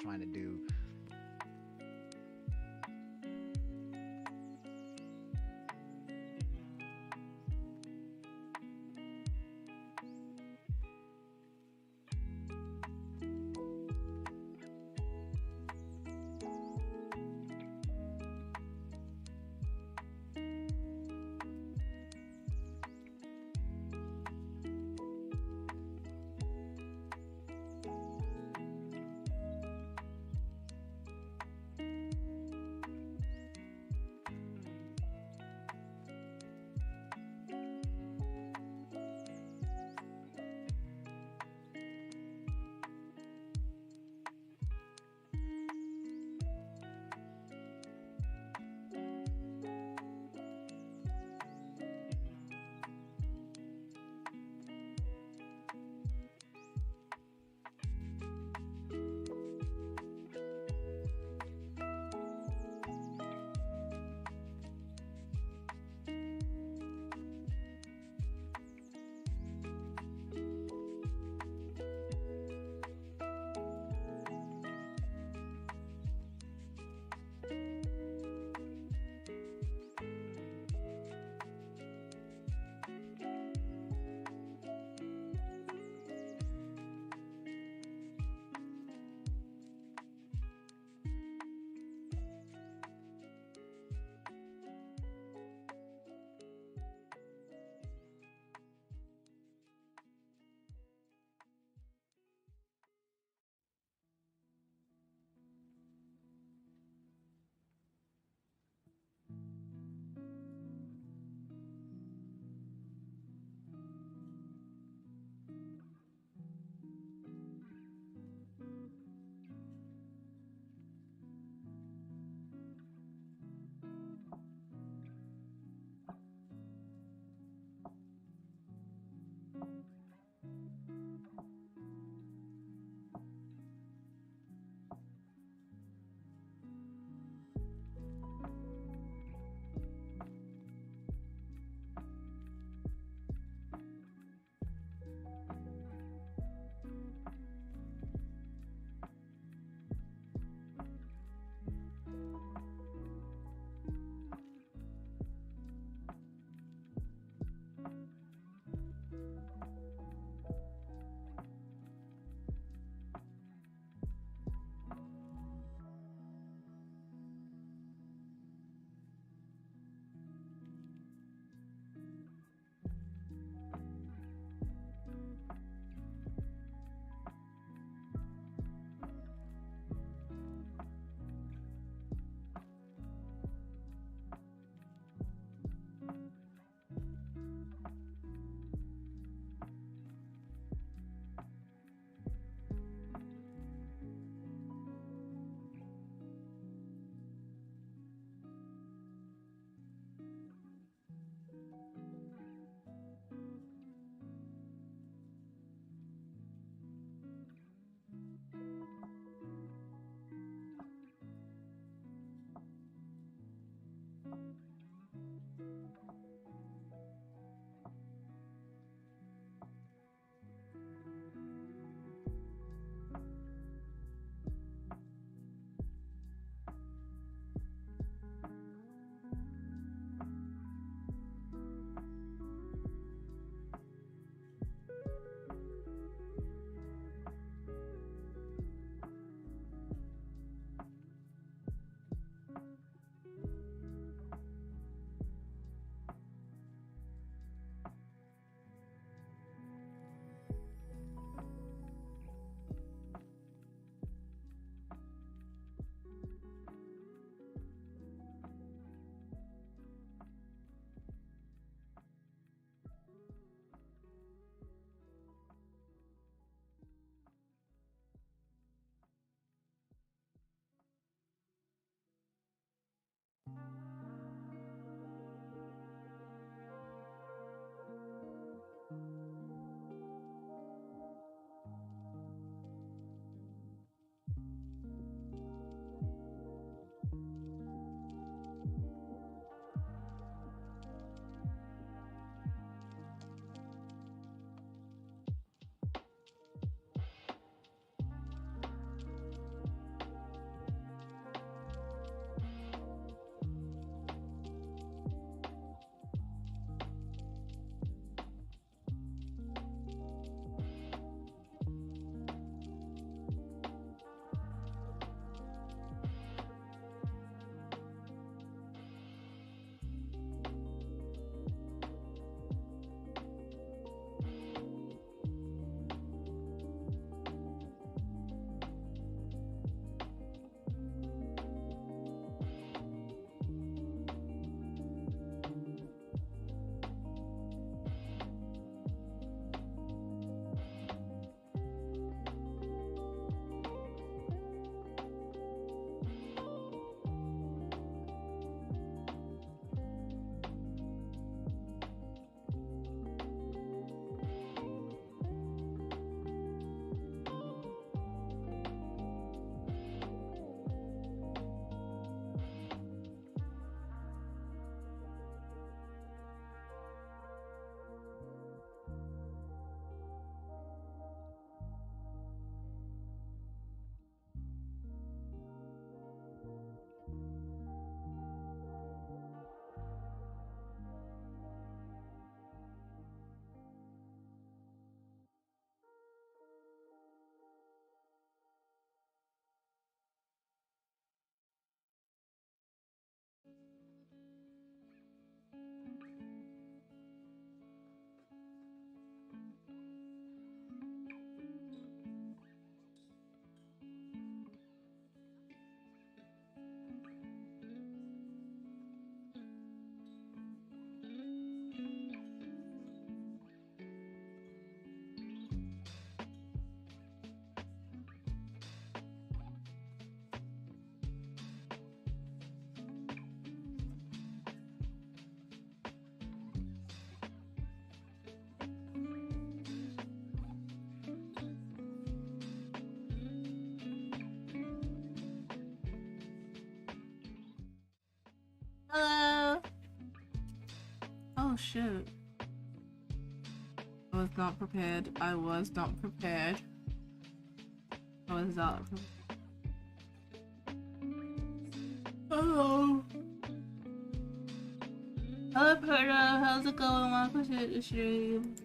Trying to do. Hello. Oh shoot. I was not prepared. I was not prepared. I was not prepared. Hello. Hello, Perdo. How's it going? Welcome to the stream.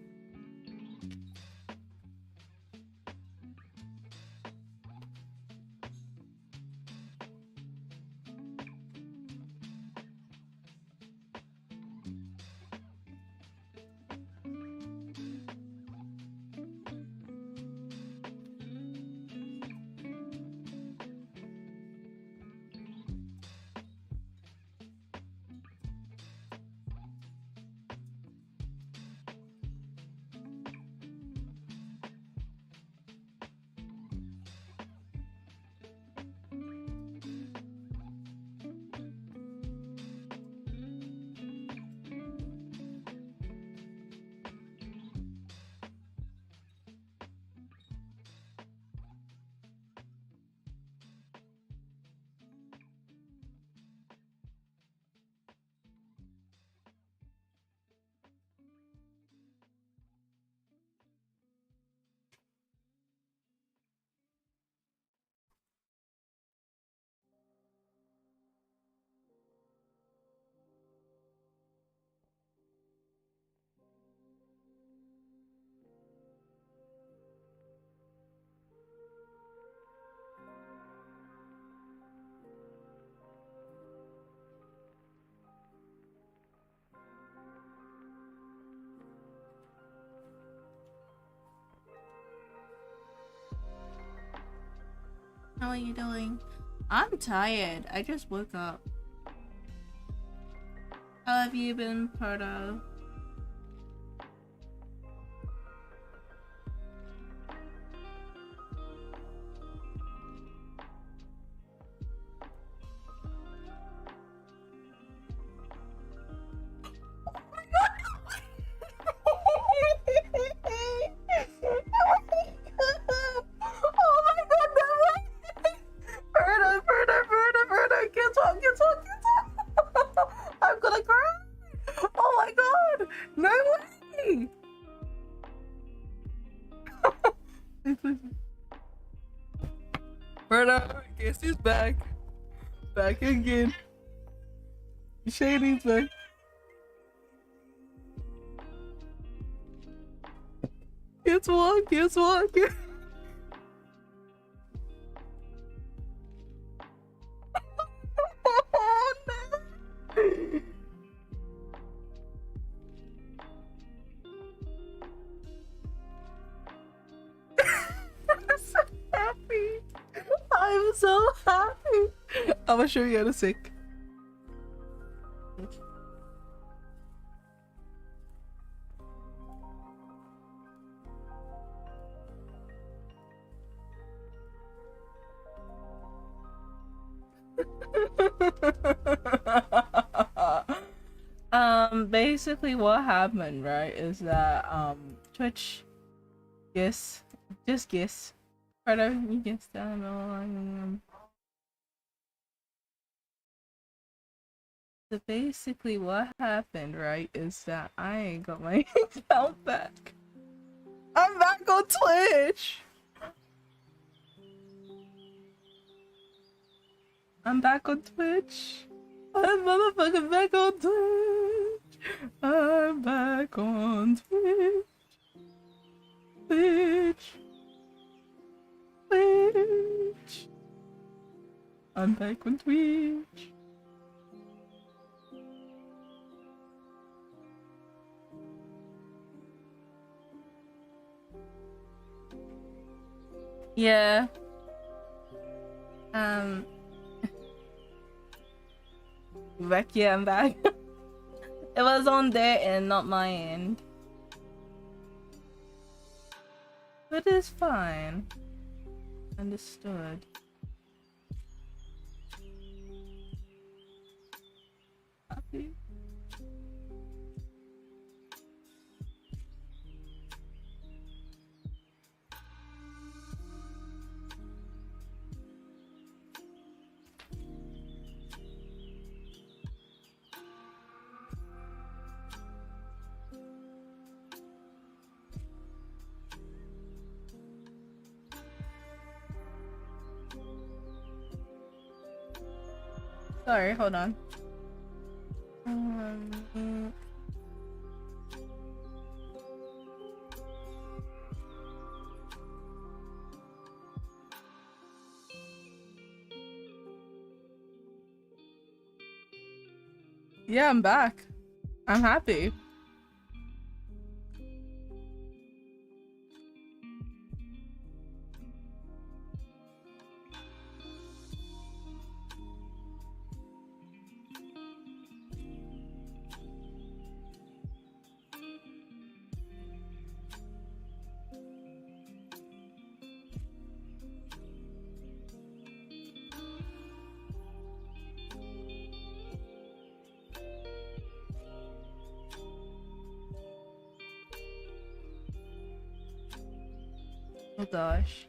How are you doing? I'm tired. I just woke up. How have you been, Perdo? Guess he's back. Back again. Shady's back. It's walking. Oh no. I'm so happy. I'm so happy. I'm gonna show you in a sec. Basically what happened, right, is that Twitch guess pardon, you guess that so basically what happened, right, is that I ain't got my account back. I'm back on Twitch. I'm back on Twitch. I'm motherfucking back on Twitch. I'm back on Twitch. Twitch. I'm back on Twitch. Yeah. Back, yeah, I'm back. It was on their end, not my end. But it's fine. Understood. Happy. Sorry, hold on. Yeah, I'm back. I'm happy. Oh gosh.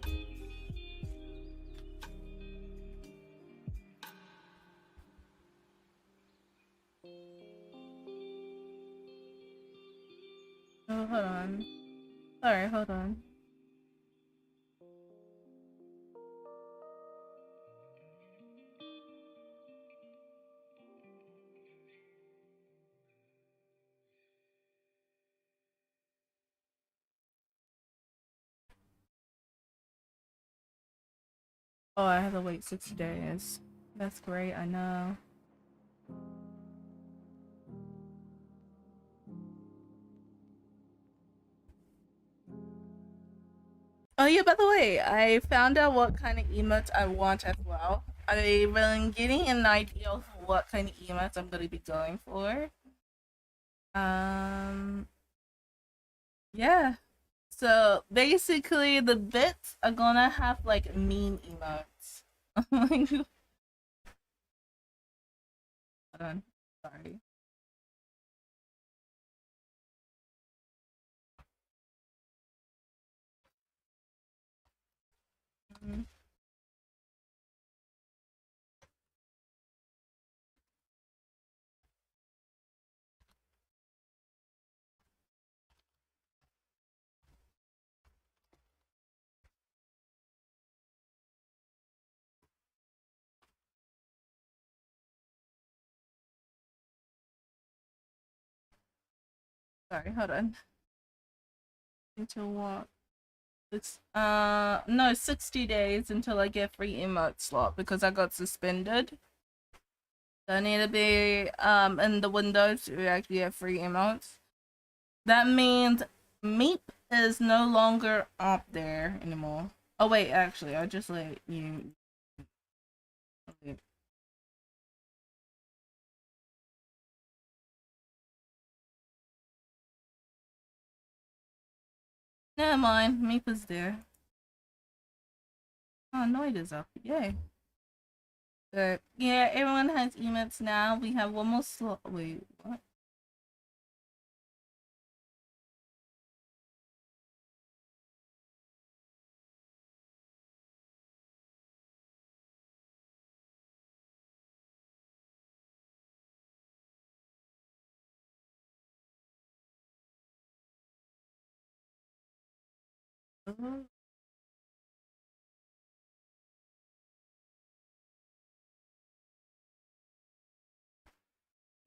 Oh, hold on. Sorry, hold on. Oh, I have to wait 6 days. That's great, I know. Oh yeah, by the way, I found out what kind of emotes I want as well. I've been getting an idea of what kind of emotes I'm gonna be going for. Yeah. So basically the bits are gonna have like meme emotes. Hold on. Sorry. Sorry, hold on. Until what? It's no, 60 days until I get free emote slot because I got suspended. So I need to be in the windows to actually get free emotes. That means Meep is no longer up there anymore. Oh wait, actually, I'll just let you. Okay. Never mind, Meep is there. Oh, Noid is up. Yay. But yeah, everyone has emotes now. We have one more slot. Wait, what?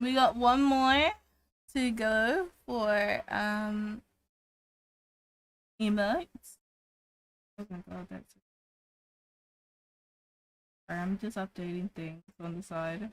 We got one more to go for emotes. Oh my god, that's. Sorry, I'm just updating things on the side.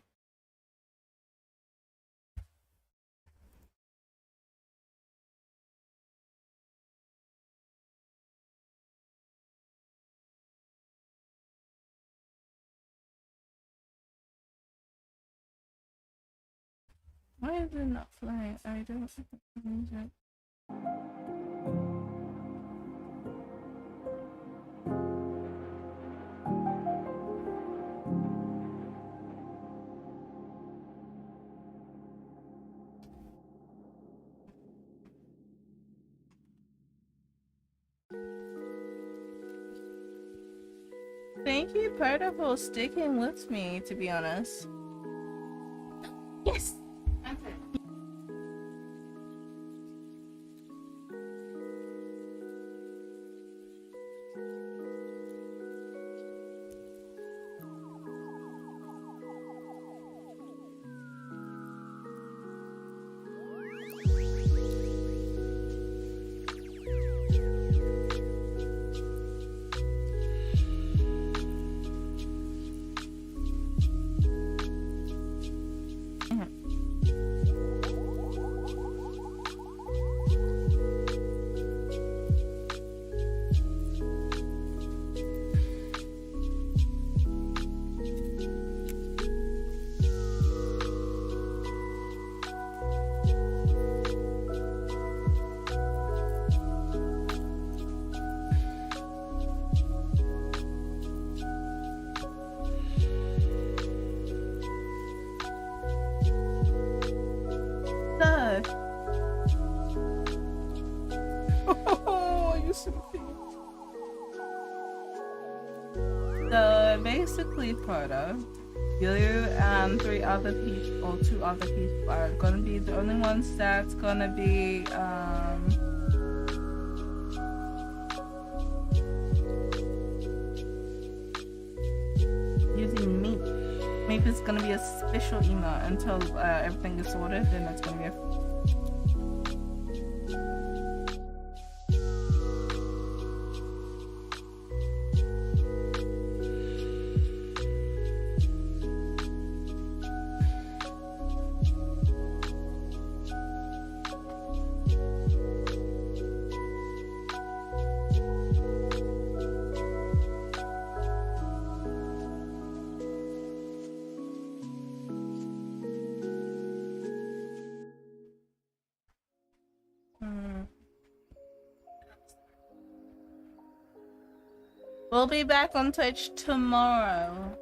Why is it not flying? I don't. Thank you, Perda, for sticking with me, to be honest. Yes! So basically, Proto, you and 3 other people, or 2 other people, are gonna be the only ones that's gonna be using Meep. Meep is gonna be a special email until everything is sorted. Then it's gonna be a We'll be back on Twitch tomorrow.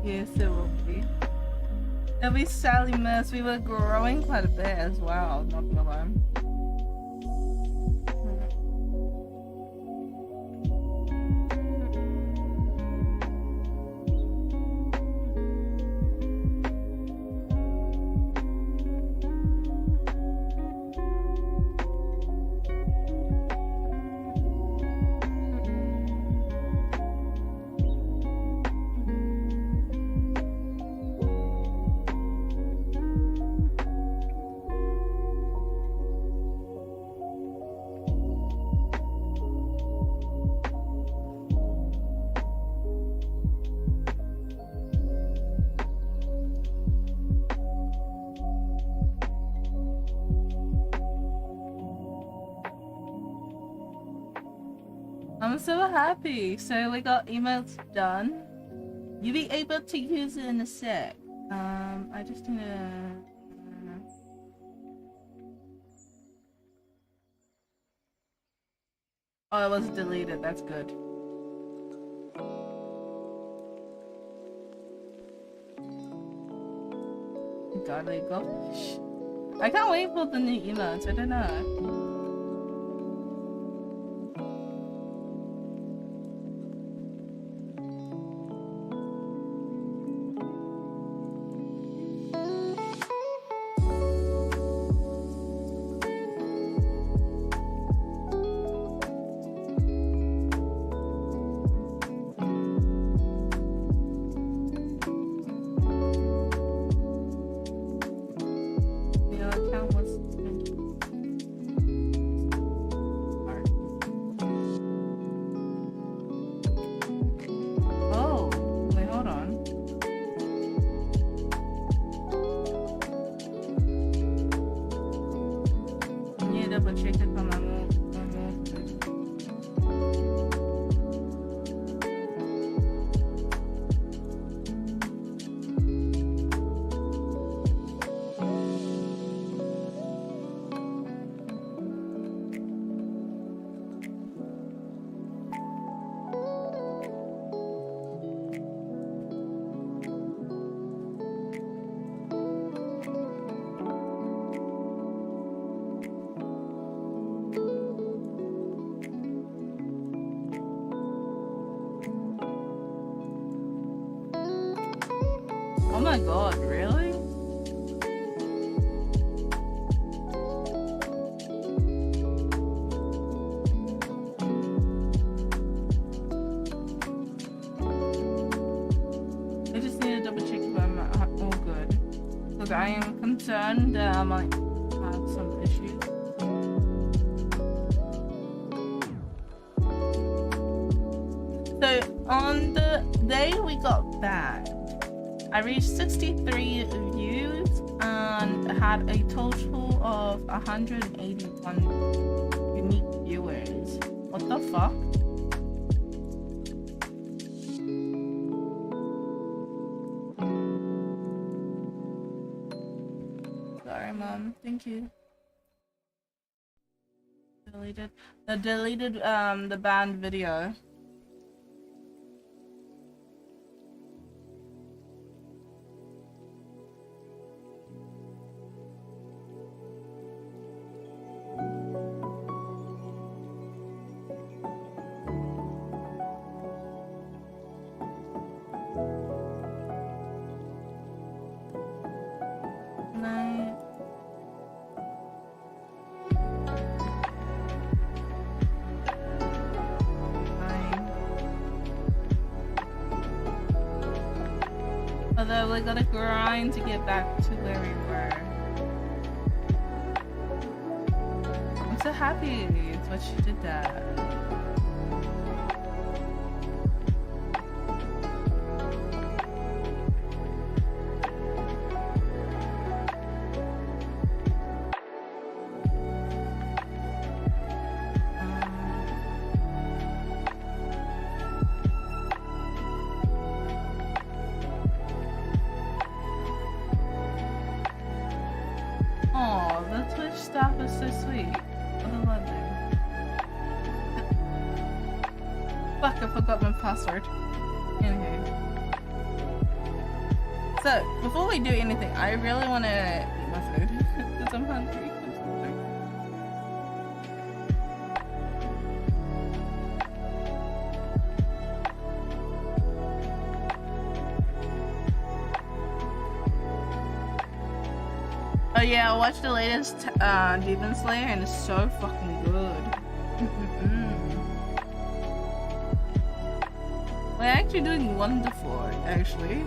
Yes, it will be. It'll be sadly missed. We were growing quite a bit as well, not gonna lie. I'm so happy. So we got emails done. You'll be able to use it in a sec. I just need to... Oh, it was deleted. That's good. Godly gosh. I can't wait for the new emails. I don't know. my god, really? I just need to double check if I'm all good. Because I am concerned that I might have some issues. So on the day we got back, I reached 63 views and had a total of 181 unique viewers. What the fuck? Sorry, Mom. Thank you. Deleted the banned video. Although we gotta grind to get back to where we were. I'm so happy that she did that. Oh, the Twitch staff is so sweet. What a lovely. Fuck, I forgot my password. Anywho. So, before we do anything, I really want to eat my food. Because I'm hungry. Oh yeah, I watched the latest Demon Slayer and it's so fucking good. We're actually doing wonderful, actually.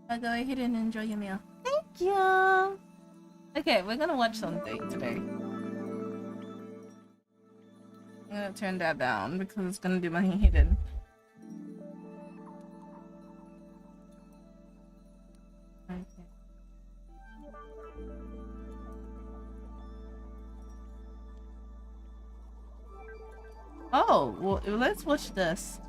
I'll go ahead and enjoy your meal. Thank you! Okay, we're gonna watch something today. I'm gonna turn that down because it's gonna do my hidden. Okay. Oh, well, let's watch this.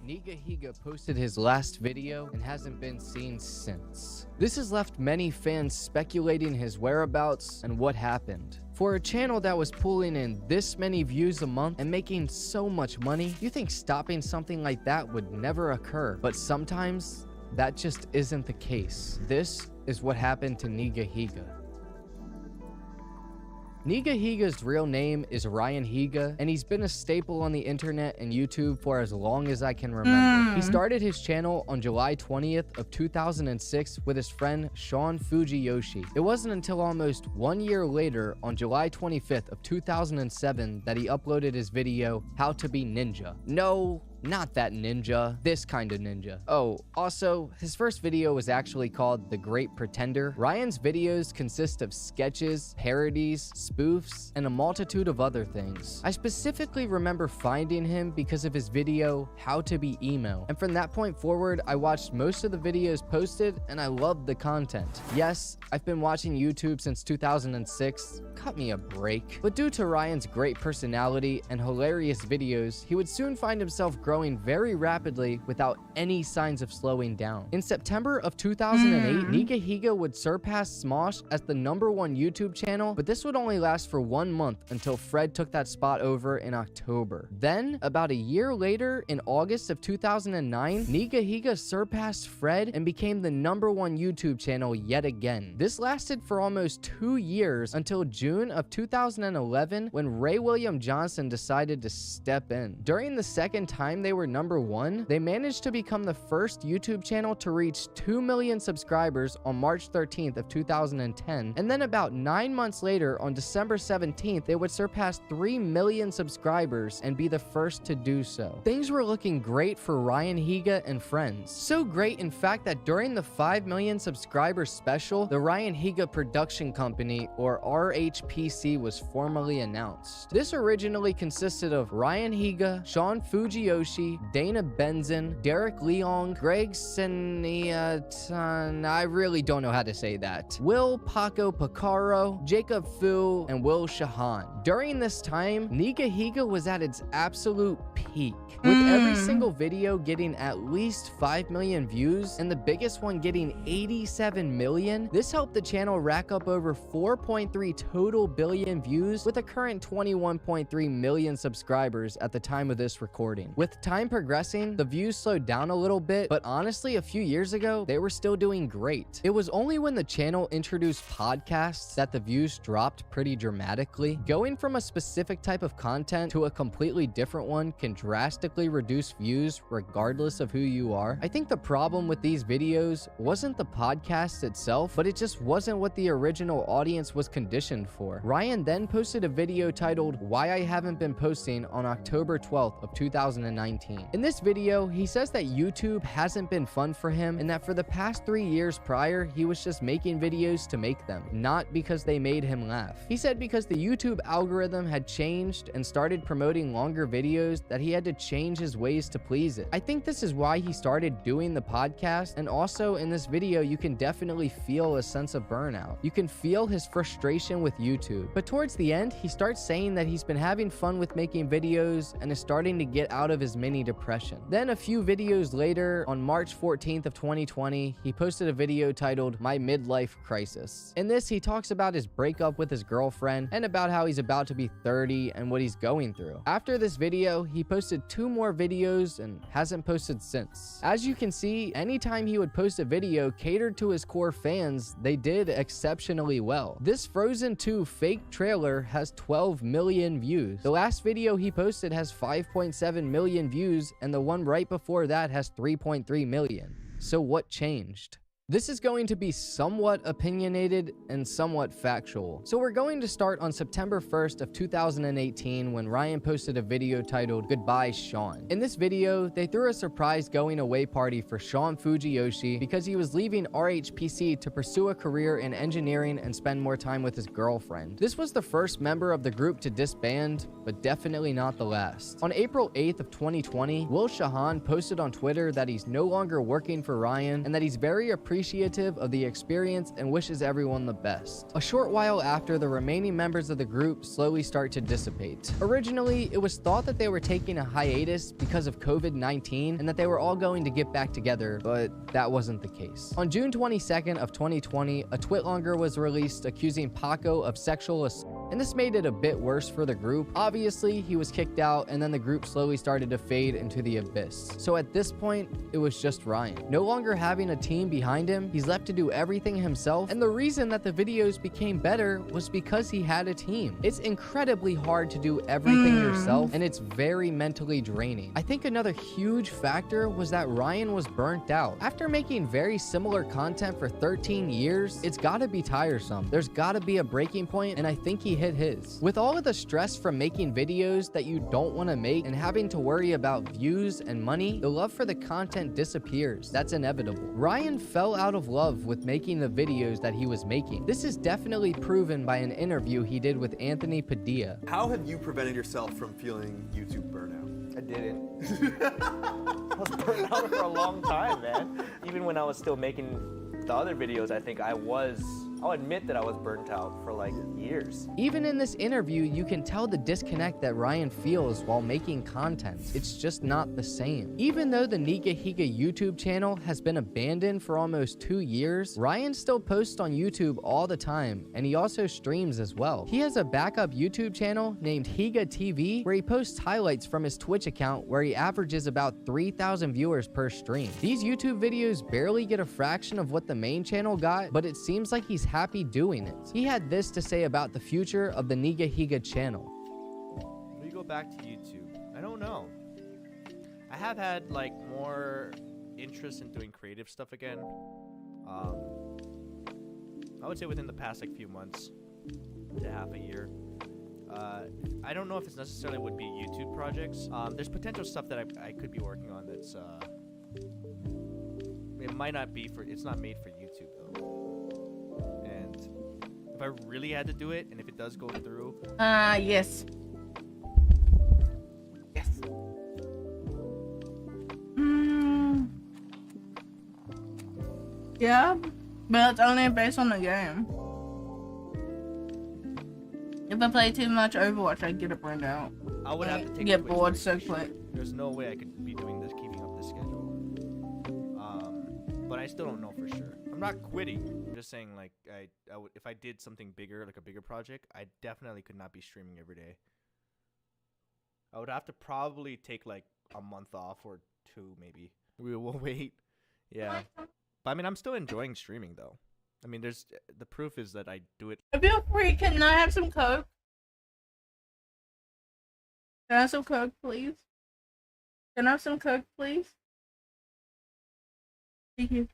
Nigahiga posted his last video and hasn't been seen since. This has left many fans speculating his whereabouts and what happened. For a channel that was pulling in this many views a month and making so much money, you think stopping something like that would never occur. But sometimes, that just isn't the case. This is what happened to Nigahiga. Nigahiga's real name is Ryan Higa, and he's been a staple on the internet and YouTube for as long as I can remember. He started his channel on July 20th of 2006 with his friend Sean Fujiyoshi. It wasn't until almost 1 year later, on July 25th of 2007, that he uploaded his video, How to Be Ninja. No, not that ninja, this kind of ninja. Oh, also, his first video was actually called The Great Pretender. Ryan's videos consist of sketches, parodies, spoofs, and a multitude of other things. I specifically remember finding him because of his video, How to Be Emo. And from that point forward, I watched most of the videos posted, and I loved the content. Yes, I've been watching YouTube since 2006, cut me a break. But due to Ryan's great personality and hilarious videos, he would soon find himself growing growing very rapidly without any signs of slowing down. In September of 2008, Nika Higa would surpass Smosh as the #1 YouTube channel, but this would only last for 1 month until Fred took that spot over in October. Then, about a year later, in August of 2009, Nika Higa surpassed Fred and became the #1 YouTube channel yet again. This lasted for almost 2 years until June of 2011 when Ray William Johnson decided to step in. During the second time they were #1, they managed to become the first YouTube channel to reach 2 million subscribers on March 13th of 2010, and then about 9 months later, on December 17th, they would surpass 3 million subscribers and be the first to do so. Things were looking great for Ryan Higa and friends. So great, in fact, that during the 5 million subscriber special, the Ryan Higa Production Company, or RHPC, was formally announced. This originally consisted of Ryan Higa, Sean Fujiyoshi, Dana Benzin, Derek Leong, Greg Seniatan, I really don't know how to say that, Will Paco Picaro, Jacob Fu, and Will Shahan. During this time, Nika Higa was at its absolute peak, with every single video getting at least 5 million views and the biggest one getting 87 million. This helped the channel rack up over 4.3 total billion views with a current 21.3 million subscribers at the time of this recording. With time progressing, the views slowed down a little bit, but honestly, a few years ago, they were still doing great. It was only when the channel introduced podcasts that the views dropped pretty dramatically. Going from a specific type of content to a completely different one can drastically reduce views regardless of who you are. I think the problem with these videos wasn't the podcast itself, but it just wasn't what the original audience was conditioned for. Ryan then posted a video titled "Why I Haven't Been Posting" on October 12th of 2019. In this video, he says that YouTube hasn't been fun for him and that for the past 3 years prior, he was just making videos to make them, not because they made him laugh. He said because the YouTube algorithm had changed and started promoting longer videos that he had to change his ways to please it. I think this is why he started doing the podcast, and also in this video, you can definitely feel a sense of burnout. You can feel his frustration with YouTube. But towards the end, he starts saying that he's been having fun with making videos and is starting to get out of his mini depression. Then a few videos later, on March 14th of 2020, he posted a video titled "My Midlife Crisis." In this, he talks about his breakup with his girlfriend and about how he's about to be 30 and what he's going through. After this video, he posted 2 more videos and hasn't posted since. As you can see, anytime he would post a video catered to his core fans, they did exceptionally well. This Frozen 2 fake trailer has 12 million views. The last video he posted has 5.7 million views, and the one right before that has 3.3 million. So what changed? This is going to be somewhat opinionated and somewhat factual. So we're going to start on September 1st of 2018 when Ryan posted a video titled "Goodbye Sean." In this video, they threw a surprise going away party for Sean Fujiyoshi because he was leaving RHPC to pursue a career in engineering and spend more time with his girlfriend. This was the first member of the group to disband, but definitely not the last. On April 8th of 2020, Will Shahan posted on Twitter that he's no longer working for Ryan and that he's very appreciative of the experience and wishes everyone the best. A short while after, the remaining members of the group slowly start to dissipate. Originally, it was thought that they were taking a hiatus because of COVID-19 and that they were all going to get back together, but that wasn't the case. On June 22nd of 2020, a twitlonger was released accusing Paco of sexual assault, and this made it a bit worse for the group. Obviously, he was kicked out, and then the group slowly started to fade into the abyss. So at this point, it was just Ryan. No longer having a team behind him, he's left to do everything himself, and the reason that the videos became better was because he had a team. It's incredibly hard to do everything yourself, and it's very mentally draining. I think another huge factor was that Ryan was burnt out. After making very similar content for 13 years, it's gotta be tiresome. There's gotta be a breaking point, and I think he hit his. With all of the stress from making videos that you don't want to make and having to worry about views and money, the love for the content disappears. That's inevitable. Ryan fell out of love with making the videos that he was making. This is definitely proven by an interview he did with Anthony Padilla. How have you prevented yourself from feeling YouTube burnout? I didn't. I was burnt out for a long time, man. Even when I was still making the other videos, I think I was I'll admit that I was burnt out for like years. Even in this interview, you can tell the disconnect that Ryan feels while making content. It's just not the same. Even though the Nigahiga YouTube channel has been abandoned for almost 2 years, Ryan still posts on YouTube all the time, and he also streams as well. He has a backup YouTube channel named Higa TV where he posts highlights from his Twitch account where he averages about 3,000 viewers per stream. These YouTube videos barely get a fraction of what the main channel got, but it seems like he's happy doing it. He had this to say about the future of the Nigahiga channel. Will you go back to YouTube? I don't know. I have had like more interest in doing creative stuff again. I would say within the past like few months to half a year. I don't know if it's necessarily would be YouTube projects. There's potential stuff that I could be working on that's it might not be for, it's not made for YouTube though. And if I really had to do it, and if it does go through, yes. Yes. Yeah, but it's only based on the game. If I play too much Overwatch, I'd get it burned out. I would have to take get bored so quick. There's no way I could be doing this, keeping up this schedule. But I still don't know for sure. I'm not quitting. I'm just saying, like, I would, if I did something bigger, like a bigger project, I definitely could not be streaming every day. I would have to probably take like a month off or 2 maybe. We will wait. Yeah. But I mean, I'm still enjoying streaming though. I mean, there's the proof is that I do it. If you're free, can I have some Coke? Can I have some Coke, please? Can I have some Coke, please? Thank you.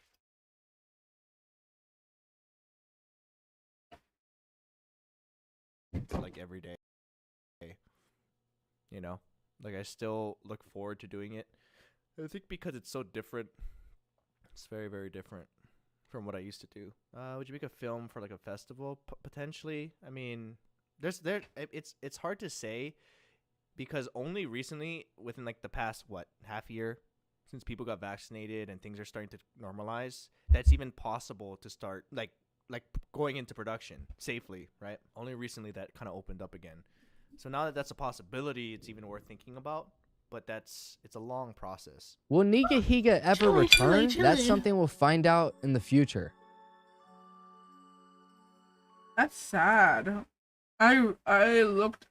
Like every day. You know? Like I still look forward to doing it. I think because it's so different. It's very, very different from what I used to do. Would you make a film for like a festival? Potentially. I mean, it's hard to say because only recently, within like the past half year, since people got vaccinated and things are starting to normalize, that's even possible to start like going into production safely, right? Only recently that kind of opened up again. So now that that's a possibility, it's even worth thinking about. But it's a long process. Will Nigahiga ever return? That's something we'll find out in the future. That's sad. I looked.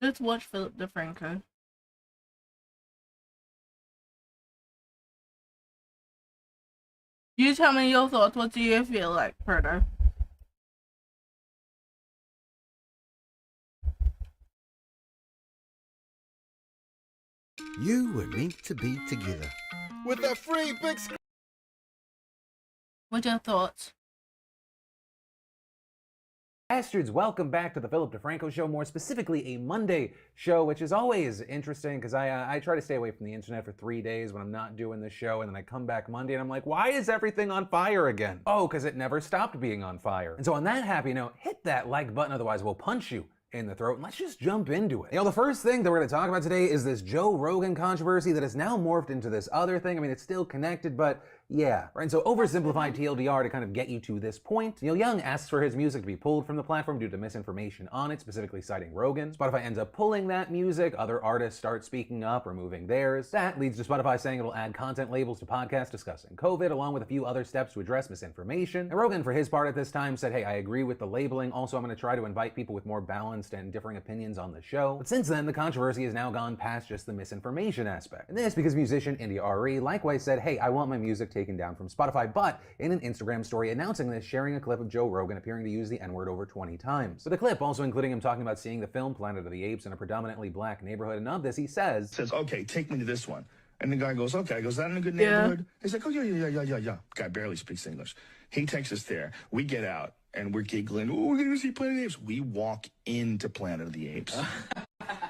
Let's watch Philip DeFranco. You tell me your thoughts. What do you feel like, Proto? You were meant to be together. With a free big screen. What's your thoughts? Bastards, welcome back to the Philip DeFranco Show, more specifically a Monday show, which is always interesting because I try to stay away from the internet for 3 days when I'm not doing the show, and then I come back Monday and I'm like, why is everything on fire again? Oh, because it never stopped being on fire. And so on that happy note, hit that like button, otherwise we'll punch you in the throat, and let's just jump into it. You know, the first thing that we're going to talk about today is this Joe Rogan controversy that has now morphed into this other thing. I mean, it's still connected, but yeah. Right, and so oversimplified TLDR to kind of get you to this point. Neil Young asks for his music to be pulled from the platform due to misinformation on it, specifically citing Rogan. Spotify ends up pulling that music. Other artists start speaking up, removing theirs. That leads to Spotify saying it'll add content labels to podcasts discussing COVID, along with a few other steps to address misinformation. And Rogan, for his part at this time, said, hey, I agree with the labeling. Also, I'm going to try to invite people with more balanced and differing opinions on the show. But since then, the controversy has now gone past just the misinformation aspect. And this because musician India Arie likewise said, hey, I want my music taken down from Spotify, but in an Instagram story announcing this, sharing a clip of Joe Rogan appearing to use the N-word over 20 times. But the clip also including him talking about seeing the film Planet of the Apes in a predominantly black neighborhood, and of this he says, okay, take me to this one. And the guy goes, okay. I goes, is that in a good neighborhood? He's like, oh, yeah. Guy barely speaks English. He takes us there. We get out, and we're giggling. Oh, we're going to see Planet of the Apes. We walk into Planet of the Apes.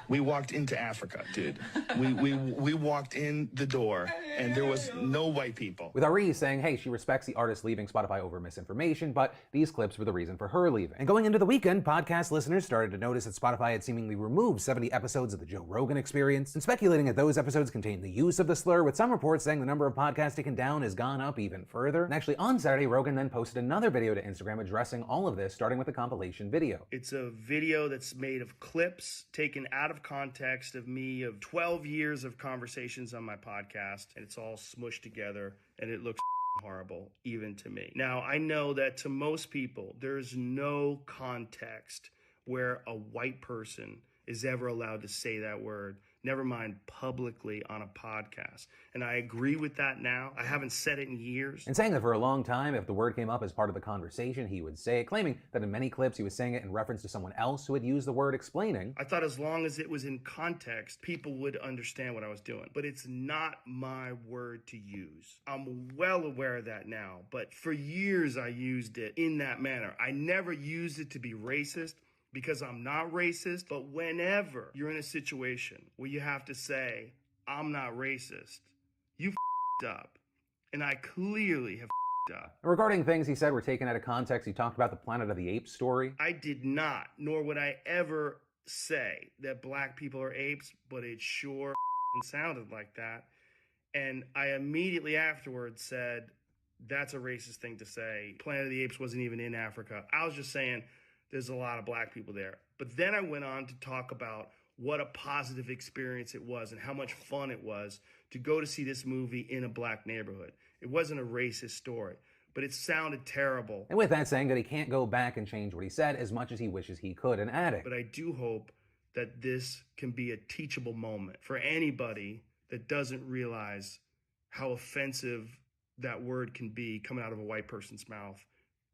We walked into Africa, dude. We walked in the door, and there was no white people. With Ari saying, hey, she respects the artist leaving Spotify over misinformation, but these clips were the reason for her leaving. And going into the weekend, podcast listeners started to notice that Spotify had seemingly removed 70 episodes of the Joe Rogan Experience, and speculating that those episodes contained the use of the slur, with some reports saying the number of podcasts taken down has gone up even further. And actually on Saturday, Rogan then posted another video to Instagram addressing all of this, starting with a compilation video. It's a video that's made of clips taken out of context of me of 12 years of conversations on my podcast, and it's all smushed together, and it looks horrible, even to me. Now, I know that to most people, there's no context where a white person is ever allowed to say that word, never mind publicly on a podcast. And I agree with that now. I haven't said it in years. And saying that for a long time, if the word came up as part of the conversation, he would say it, claiming that in many clips he was saying it in reference to someone else who had used the word, explaining, I thought as long as it was in context, people would understand what I was doing. But it's not my word to use. I'm well aware of that now, but for years I used it in that manner. I never used it to be racist, because I'm not racist, but whenever you're in a situation where you have to say, I'm not racist, you f***ed up. And I clearly have f***ed up. Regarding things he said were taken out of context, he talked about the Planet of the Apes story. I did not, nor would I ever say that black people are apes, but it sure sounded like that. And I immediately afterwards said, that's a racist thing to say. Planet of the Apes wasn't even in Africa. I was just saying, there's a lot of black people there. But then I went on to talk about what a positive experience it was and how much fun it was to go to see this movie in a black neighborhood. It wasn't a racist story, but it sounded terrible. And with that, saying that he can't go back and change what he said as much as he wishes he could, and adding, but I do hope that this can be a teachable moment for anybody that doesn't realize how offensive that word can be coming out of a white person's mouth,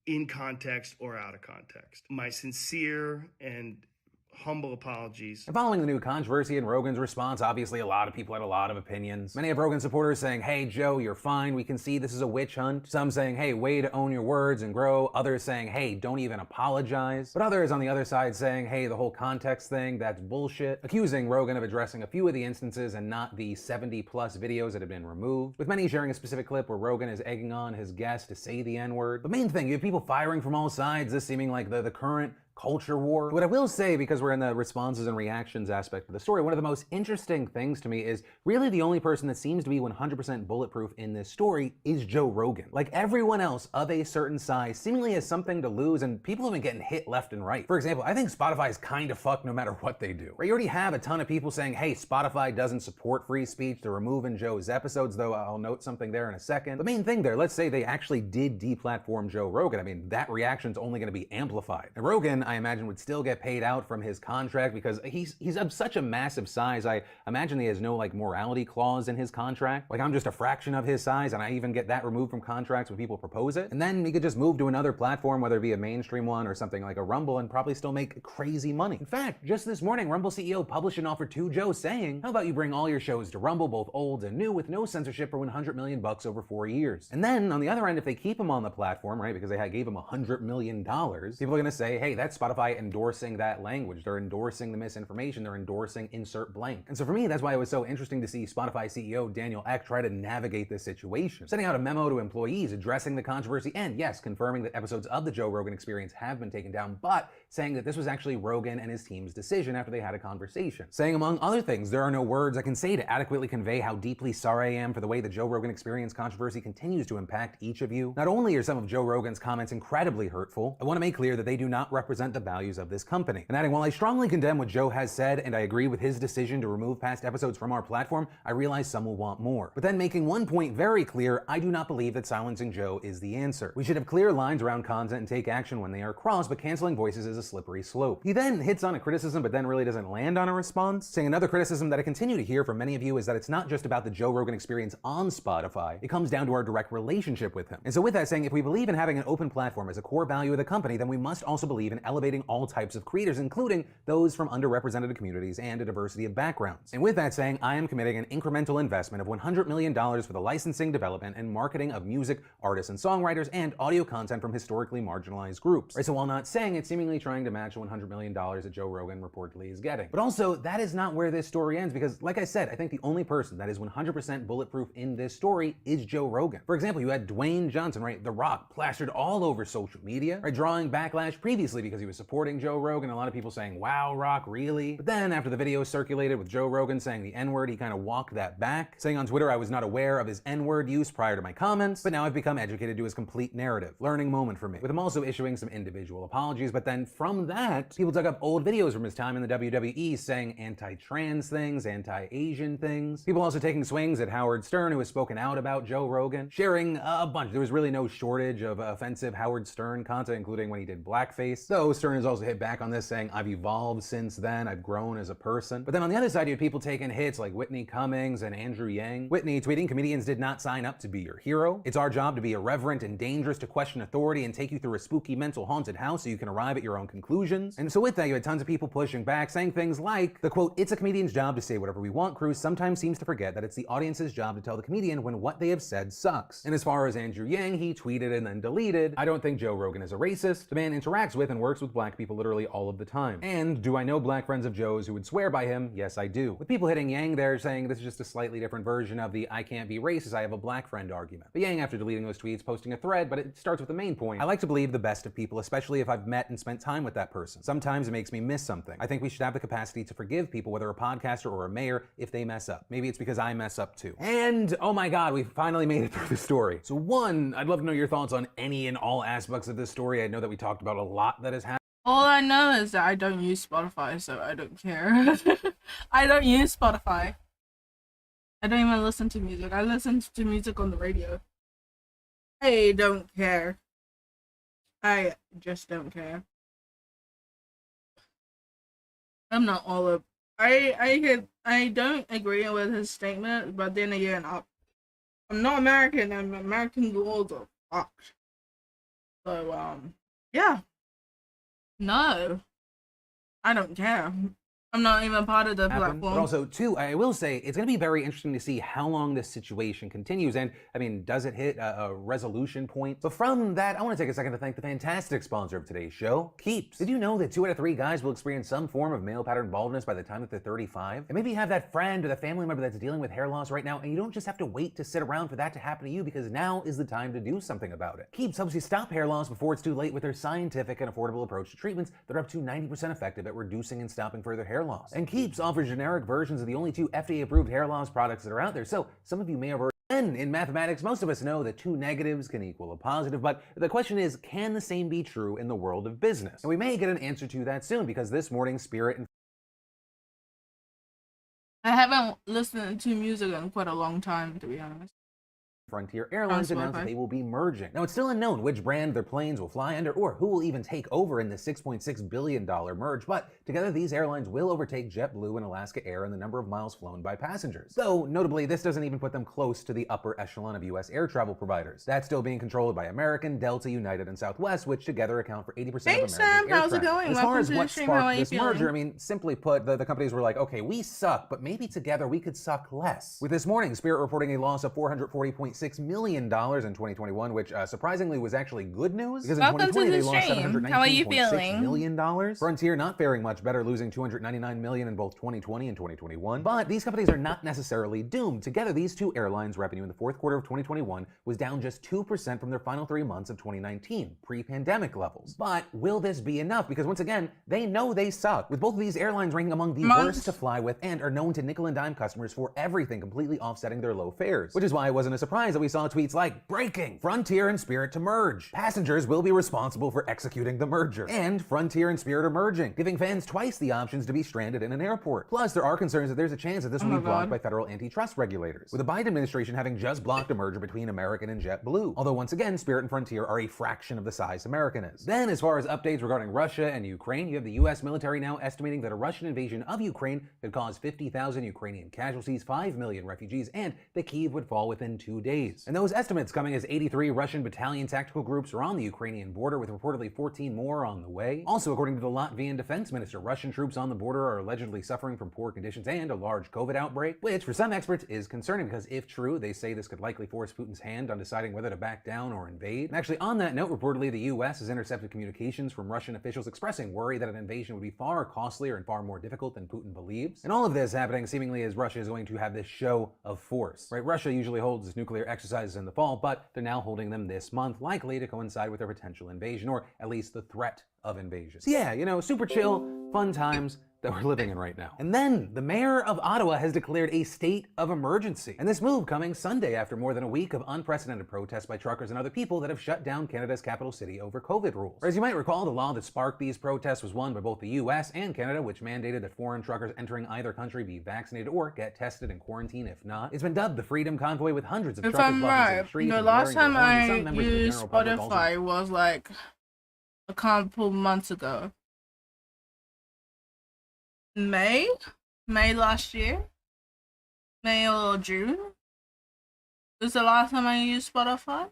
in context or out of context. My sincere and humble apologies. And following the new controversy and Rogan's response, obviously a lot of people had a lot of opinions. Many of Rogan's supporters saying, hey Joe, you're fine, we can see this is a witch hunt. Some saying, hey, way to own your words and grow. Others saying, hey, don't even apologize. But others on the other side saying, hey, the whole context thing, that's bullshit. Accusing Rogan of addressing a few of the instances and not the 70 plus videos that have been removed. With many sharing a specific clip where Rogan is egging on his guest to say the N-word. The main thing, you have people firing from all sides, this seeming like the current culture war. What I will say, because we're in the responses and reactions aspect of the story, one of the most interesting things to me is really the only person that seems to be 100% bulletproof in this story is Joe Rogan. Like everyone else of a certain size seemingly has something to lose, and people have been getting hit left and right. For example, I think Spotify is kind of fucked no matter what they do. Right? You already have a ton of people saying, hey, Spotify doesn't support free speech, they're removing Joe's episodes, though I'll note something there in a second. The main thing there, let's say they actually did deplatform Joe Rogan. I mean, that reaction's only going to be amplified. And Rogan, I imagine, would still get paid out from his contract because he's of such a massive size. I imagine he has no like morality clause in his contract. Like I'm just a fraction of his size and I even get that removed from contracts when people propose it. And then he could just move to another platform, whether it be a mainstream one or something like a Rumble, and probably still make crazy money. In fact, just this morning, Rumble CEO published an offer to Joe saying, how about you bring all your shows to Rumble, both old and new, with no censorship for $100 million over 4 years. And then on the other end, if they keep him on the platform, right, because they gave him $100 million, people are gonna say, hey, that's Spotify endorsing that language. They're endorsing the misinformation. They're endorsing insert blank. And so for me, that's why it was so interesting to see Spotify CEO Daniel Ek try to navigate this situation, sending out a memo to employees addressing the controversy and, yes, confirming that episodes of the Joe Rogan Experience have been taken down, but saying that this was actually Rogan and his team's decision after they had a conversation. Saying, among other things, there are no words I can say to adequately convey how deeply sorry I am for the way the Joe Rogan Experience controversy continues to impact each of you. Not only are some of Joe Rogan's comments incredibly hurtful, I want to make clear that they do not represent the values of this company. And adding, while I strongly condemn what Joe has said and I agree with his decision to remove past episodes from our platform, I realize some will want more. But then making one point very clear, I do not believe that silencing Joe is the answer. We should have clear lines around content and take action when they are crossed, but canceling voices is a slippery slope. He then hits on a criticism but then really doesn't land on a response, saying another criticism that I continue to hear from many of you is that it's not just about the Joe Rogan Experience on Spotify, it comes down to our direct relationship with him. And so with that saying, if we believe in having an open platform as a core value of the company, then we must also believe in elevating all types of creators, including those from underrepresented communities and a diversity of backgrounds. And with that saying, I am committing an incremental investment of $100 million for the licensing, development, and marketing of music, artists, and songwriters, and audio content from historically marginalized groups. Right, so while not saying it, seemingly trying to match $100 million that Joe Rogan reportedly is getting. But also, that is not where this story ends, because like I said, I think the only person that is 100% bulletproof in this story is Joe Rogan. For example, you had Dwayne Johnson, right? The Rock, plastered all over social media, right? Drawing backlash previously because he was supporting Joe Rogan. A lot of people saying, wow, Rock, really? But then after the video circulated with Joe Rogan saying the N-word, he kind of walked that back, saying on Twitter, I was not aware of his N-word use prior to my comments, but now I've become educated to his complete narrative. Learning moment for me. With him also issuing some individual apologies, but then from that, people dug up old videos from his time in the WWE saying anti-trans things, anti-Asian things. People also taking swings at Howard Stern, who has spoken out about Joe Rogan, sharing a bunch. There was really no shortage of offensive Howard Stern content, including when he did blackface. Though Stern has also hit back on this, saying, I've evolved since then, I've grown as a person. But then on the other side, you have people taking hits like Whitney Cummings and Andrew Yang. Whitney tweeting, comedians did not sign up to be your hero. It's our job to be irreverent and dangerous, to question authority and take you through a spooky mental haunted house so you can arrive at your own conclusions. And so with that, you had tons of people pushing back, saying things like, the quote, it's a comedian's job to say whatever we want crew sometimes seems to forget that it's the audience's job to tell the comedian when what they have said sucks. And as far as Andrew Yang, he tweeted and then deleted, I don't think Joe Rogan is a racist. The man interacts with and works with black people literally all of the time. And do I know black friends of Joe's who would swear by him? Yes, I do. With people hitting Yang there saying this is just a slightly different version of the I can't be racist, I have a black friend argument. But Yang, after deleting those tweets, posting a thread, but it starts with the main point. I like to believe the best of people, especially if I've met and spent time with that person. Sometimes it makes me miss something. I think we should have the capacity to forgive people, whether a podcaster or a mayor, if they mess up. Maybe it's because I mess up too. And oh my God, we finally made it through the story. So one, I'd love to know your thoughts on any and all aspects of this story. I know that we talked about a lot that has happened. All I know is that I don't use Spotify, so I don't care. I don't use Spotify. I don't even listen to music. I listen to music on the radio. I don't care. I just don't care. I'm not all of. I don't agree with his statement, but then again, I'm not American, and American laws are fucked. So yeah. No, I don't care. I'm not even part of the platform. But also, too, I will say, it's going to be very interesting to see how long this situation continues. And, I mean, does it hit a resolution point? So from that, I want to take a second to thank the fantastic sponsor of today's show, Keeps. Did you know that 2 out of 3 guys will experience some form of male pattern baldness by the time that they're 35? And maybe you have that friend or the family member that's dealing with hair loss right now, and you don't just have to wait to sit around for that to happen to you, because now is the time to do something about it. Keeps helps you stop hair loss before it's too late with their scientific and affordable approach to treatments that are up to 90% effective at reducing and stopping further hair loss. And Keeps offers generic versions of the only 2 FDA-approved hair loss products that are out there, so some of you may have already. And in mathematics, most of us know that 2 negatives can equal a positive, but the question is, can the same be true in the world of business? And we may get an answer to that soon, because this morning, Spirit and I haven't listened to music in quite a long time, to be honest. Frontier Airlines announced that they will be merging. Now, it's still unknown which brand their planes will fly under or who will even take over in the $6.6 billion merge, but together these airlines will overtake JetBlue and Alaska Air in the number of miles flown by passengers. Though, notably, this doesn't even put them close to the upper echelon of U.S. air travel providers. That's still being controlled by American, Delta, United, and Southwest, which together account for 80% of American Sam, air how's it travel. going? As far Welcome as to what the stream. How are sparked you this merger, feeling? I mean, simply put, the companies were like, okay, we suck, but maybe together we could suck less. With this morning, Spirit reporting a loss of $440.6 million in 2021, which surprisingly was actually good news, because in Welcome 2020 to they the lost stream. How are you $719.6 feeling? million. Frontier not faring much better, losing $299 million in both 2020 and 2021. But these companies are not necessarily doomed. Together, these 2 airlines' revenue in the 4th quarter of 2021 was down just 2% from their final 3 months of 2019, pre-pandemic levels. But will this be enough? Because once again, they know they suck. With both of these airlines ranking among the worst to fly with and are known to nickel and dime customers for everything, completely offsetting their low fares. Which is why it wasn't a surprise that we saw tweets like, breaking, Frontier and Spirit to merge. Passengers will be responsible for executing the merger. And Frontier and Spirit are merging, giving fans twice the options to be stranded in an airport. Plus, there are concerns that there's a chance that this will be blocked by federal antitrust regulators, with the Biden administration having just blocked a merger between American and JetBlue. Although once again, Spirit and Frontier are a fraction of the size American is. Then, as far as updates regarding Russia and Ukraine, you have the U.S. military now estimating that a Russian invasion of Ukraine could cause 50,000 Ukrainian casualties, 5 million refugees, and that Kyiv would fall within 2 days. days. And those estimates coming as 83 Russian battalion tactical groups are on the Ukrainian border, with reportedly 14 more on the way. Also, according to the Latvian defense minister, Russian troops on the border are allegedly suffering from poor conditions and a large COVID outbreak, which for some experts is concerning because if true, they say this could likely force Putin's hand on deciding whether to back down or invade. And actually, on that note, reportedly the US has intercepted communications from Russian officials expressing worry that an invasion would be far costlier and far more difficult than Putin believes. And all of this happening seemingly as Russia is going to have this show of force. Right? Russia usually holds its nuclear exercises in the fall, but they're now holding them this month, likely to coincide with their potential invasion, or at least the threat of invasion. So yeah, you know, super chill, fun times that we're living in right now. And then the mayor of Ottawa has declared a state of emergency. And this move coming Sunday after more than a week of unprecedented protests by truckers and other people that have shut down Canada's capital city over COVID rules. As you might recall, the law that sparked these protests was won by both the US and Canada, which mandated that foreign truckers entering either country be vaccinated or get tested and quarantined if not. It's been dubbed the Freedom Convoy, with hundreds of If truckers I'm blocking right, the streets the and last blaring time their horns, and I some members of the used general public also Spotify was like a couple months ago. May last year, May or June. Was the last time I used Spotify.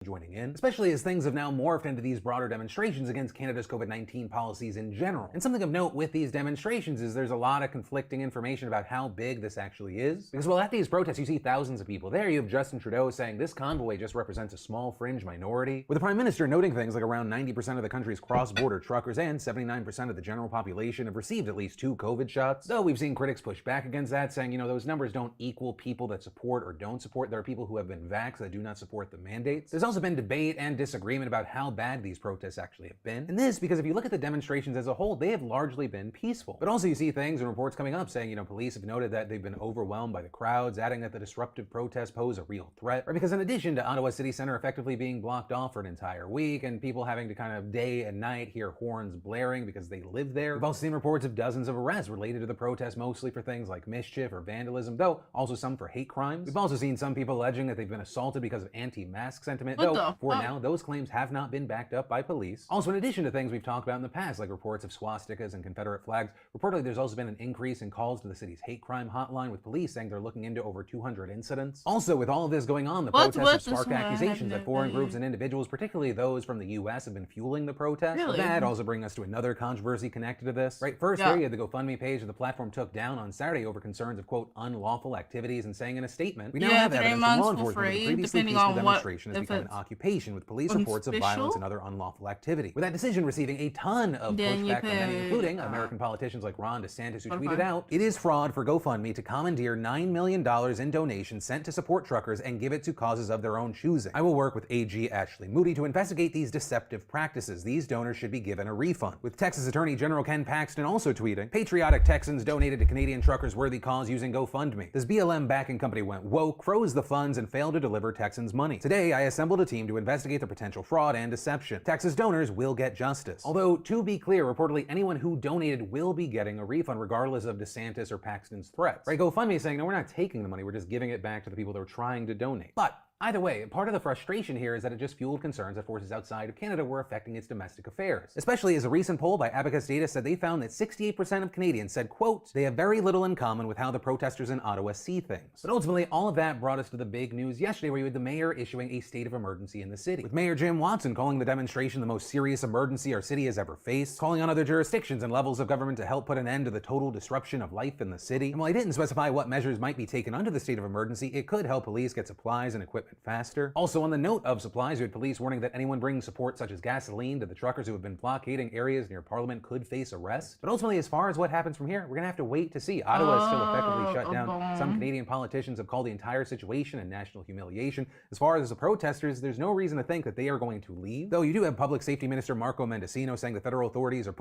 joining in, especially as things have now morphed into these broader demonstrations against Canada's COVID-19 policies in general. And something of note with these demonstrations is there's a lot of conflicting information about how big this actually is. Because while at these protests you see thousands of people there, you have Justin Trudeau saying this convoy just represents a small fringe minority, with the Prime Minister noting things like around 90% of the country's cross-border truckers and 79% of the general population have received at least 2 COVID shots. Though we've seen critics push back against that, saying, you know, those numbers don't equal people that support or don't support. There are people who have been vaxxed that do not support the mandates. There's also been debate and disagreement about how bad these protests actually have been. And this because if you look at the demonstrations as a whole, they have largely been peaceful. But also you see things and reports coming up saying, you know, police have noted that they've been overwhelmed by the crowds, adding that the disruptive protests pose a real threat. Or because in addition to Ottawa City Centre effectively being blocked off for an entire week and people having to kind of day and night hear horns blaring because they live there, we've also seen reports of dozens of arrests related to the protests, mostly for things like mischief or vandalism, though also some for hate crimes. We've also seen some people alleging that they've been assaulted because of anti-mask sentiment, though for now those claims have not been backed up by police. Also, in addition to things we've talked about in the past, like reports of swastikas and Confederate flags, reportedly there's also been an increase in calls to the city's hate crime hotline, with police saying they're looking into over 200 incidents. Also, with all of this going on, the protests have sparked accusations that foreign groups and individuals, particularly those from the US, have been fueling the protests. Really? That also brings us to another controversy connected to this. Right, first there you had the GoFundMe page that the platform took down on Saturday over concerns of, quote, unlawful activities, and saying in a statement, we now have evidence from law enforcement that the previously peaceful demonstration has become an occupation, with police reports of violence and other unlawful activity. With that decision receiving a ton of pushback from many, including American politicians like Ron DeSantis, who tweeted out, "It is fraud for GoFundMe to commandeer $9 million in donations sent to support truckers and give it to causes of their own choosing. I will work with AG Ashley Moody to investigate these deceptive practices. These donors should be given a refund." With Texas Attorney General Ken Paxton also tweeting, "Patriotic Texans donated to Canadian truckers' worthy cause using GoFundMe. This BLM backing company went woke, froze the funds, and failed to deliver Texans money. Today, I assembled a team to investigate the potential fraud and deception. Texas donors will get justice." Although, to be clear, reportedly anyone who donated will be getting a refund regardless of DeSantis or Paxton's threats. Right, GoFundMe is saying, no, we're not taking the money, we're just giving it back to the people that are trying to donate. But either way, part of the frustration here is that it just fueled concerns that forces outside of Canada were affecting its domestic affairs. Especially as a recent poll by Abacus Data said they found that 68% of Canadians said, quote, they have very little in common with how the protesters in Ottawa see things. But ultimately, all of that brought us to the big news yesterday, where you had the mayor issuing a state of emergency in the city, with Mayor Jim Watson calling the demonstration the most serious emergency our city has ever faced, calling on other jurisdictions and levels of government to help put an end to the total disruption of life in the city. And while he didn't specify what measures might be taken under the state of emergency, it could help police get supplies and equipment faster. Also, on the note of supplies, we had police warning that anyone bringing support such as gasoline to the truckers who have been blockading areas near Parliament could face arrest. But ultimately, as far as what happens from here, we're gonna have to wait to see. Ottawa is still effectively shut down. Some Canadian politicians have called the entire situation a national humiliation. As far as the protesters, there's no reason to think that they are going to leave. Though you do have Public Safety Minister Marco Mendicino saying the federal authorities are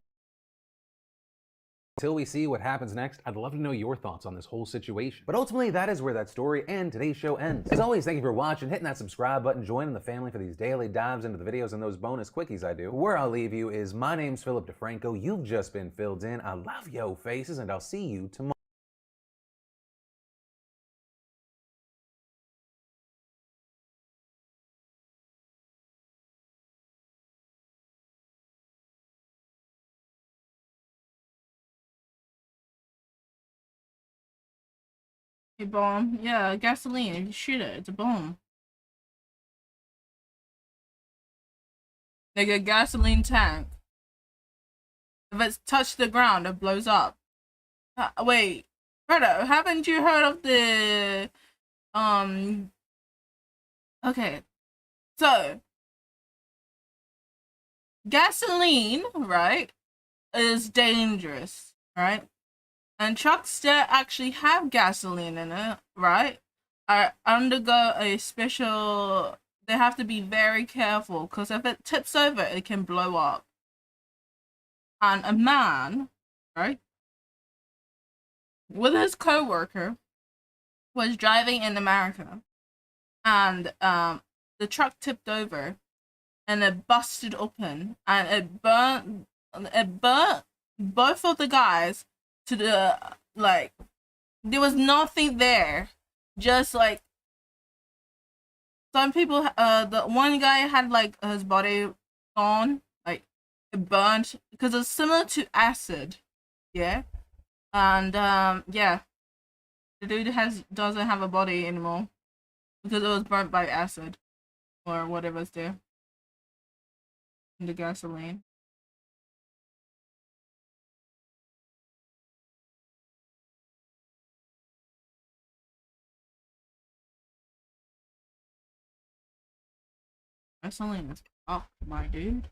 until we see what happens next. I'd love to know your thoughts on this whole situation. But ultimately, that is where that story and today's show ends. As always, thank you for watching, hitting that subscribe button, joining the family for these daily dives into the videos and those bonus quickies I do. Where I'll leave you is, my name's Philip DeFranco. You've just been filled in. I love yo faces, and I'll see you tomorrow. A bomb. Yeah, gasoline. If you shoot it, it's a bomb. Like a gasoline tank. If it's touched the ground, it blows up. Wait, Fredo, haven't you heard of the okay, so gasoline, right, is dangerous, right? And trucks that actually have gasoline in it, right, are undergo a special, they have to be very careful because if it tips over, it can blow up. And a man, right, with his co-worker was driving in America, and the truck tipped over and it busted open and it burnt both of the guys to the, like, there was nothing there, just like some people, the one guy had like his body gone, like it burnt because it's similar to acid, yeah. And yeah, the dude doesn't have a body anymore because it was burnt by acid or whatever's there in the gasoline. Gasoline is fucked, my dude.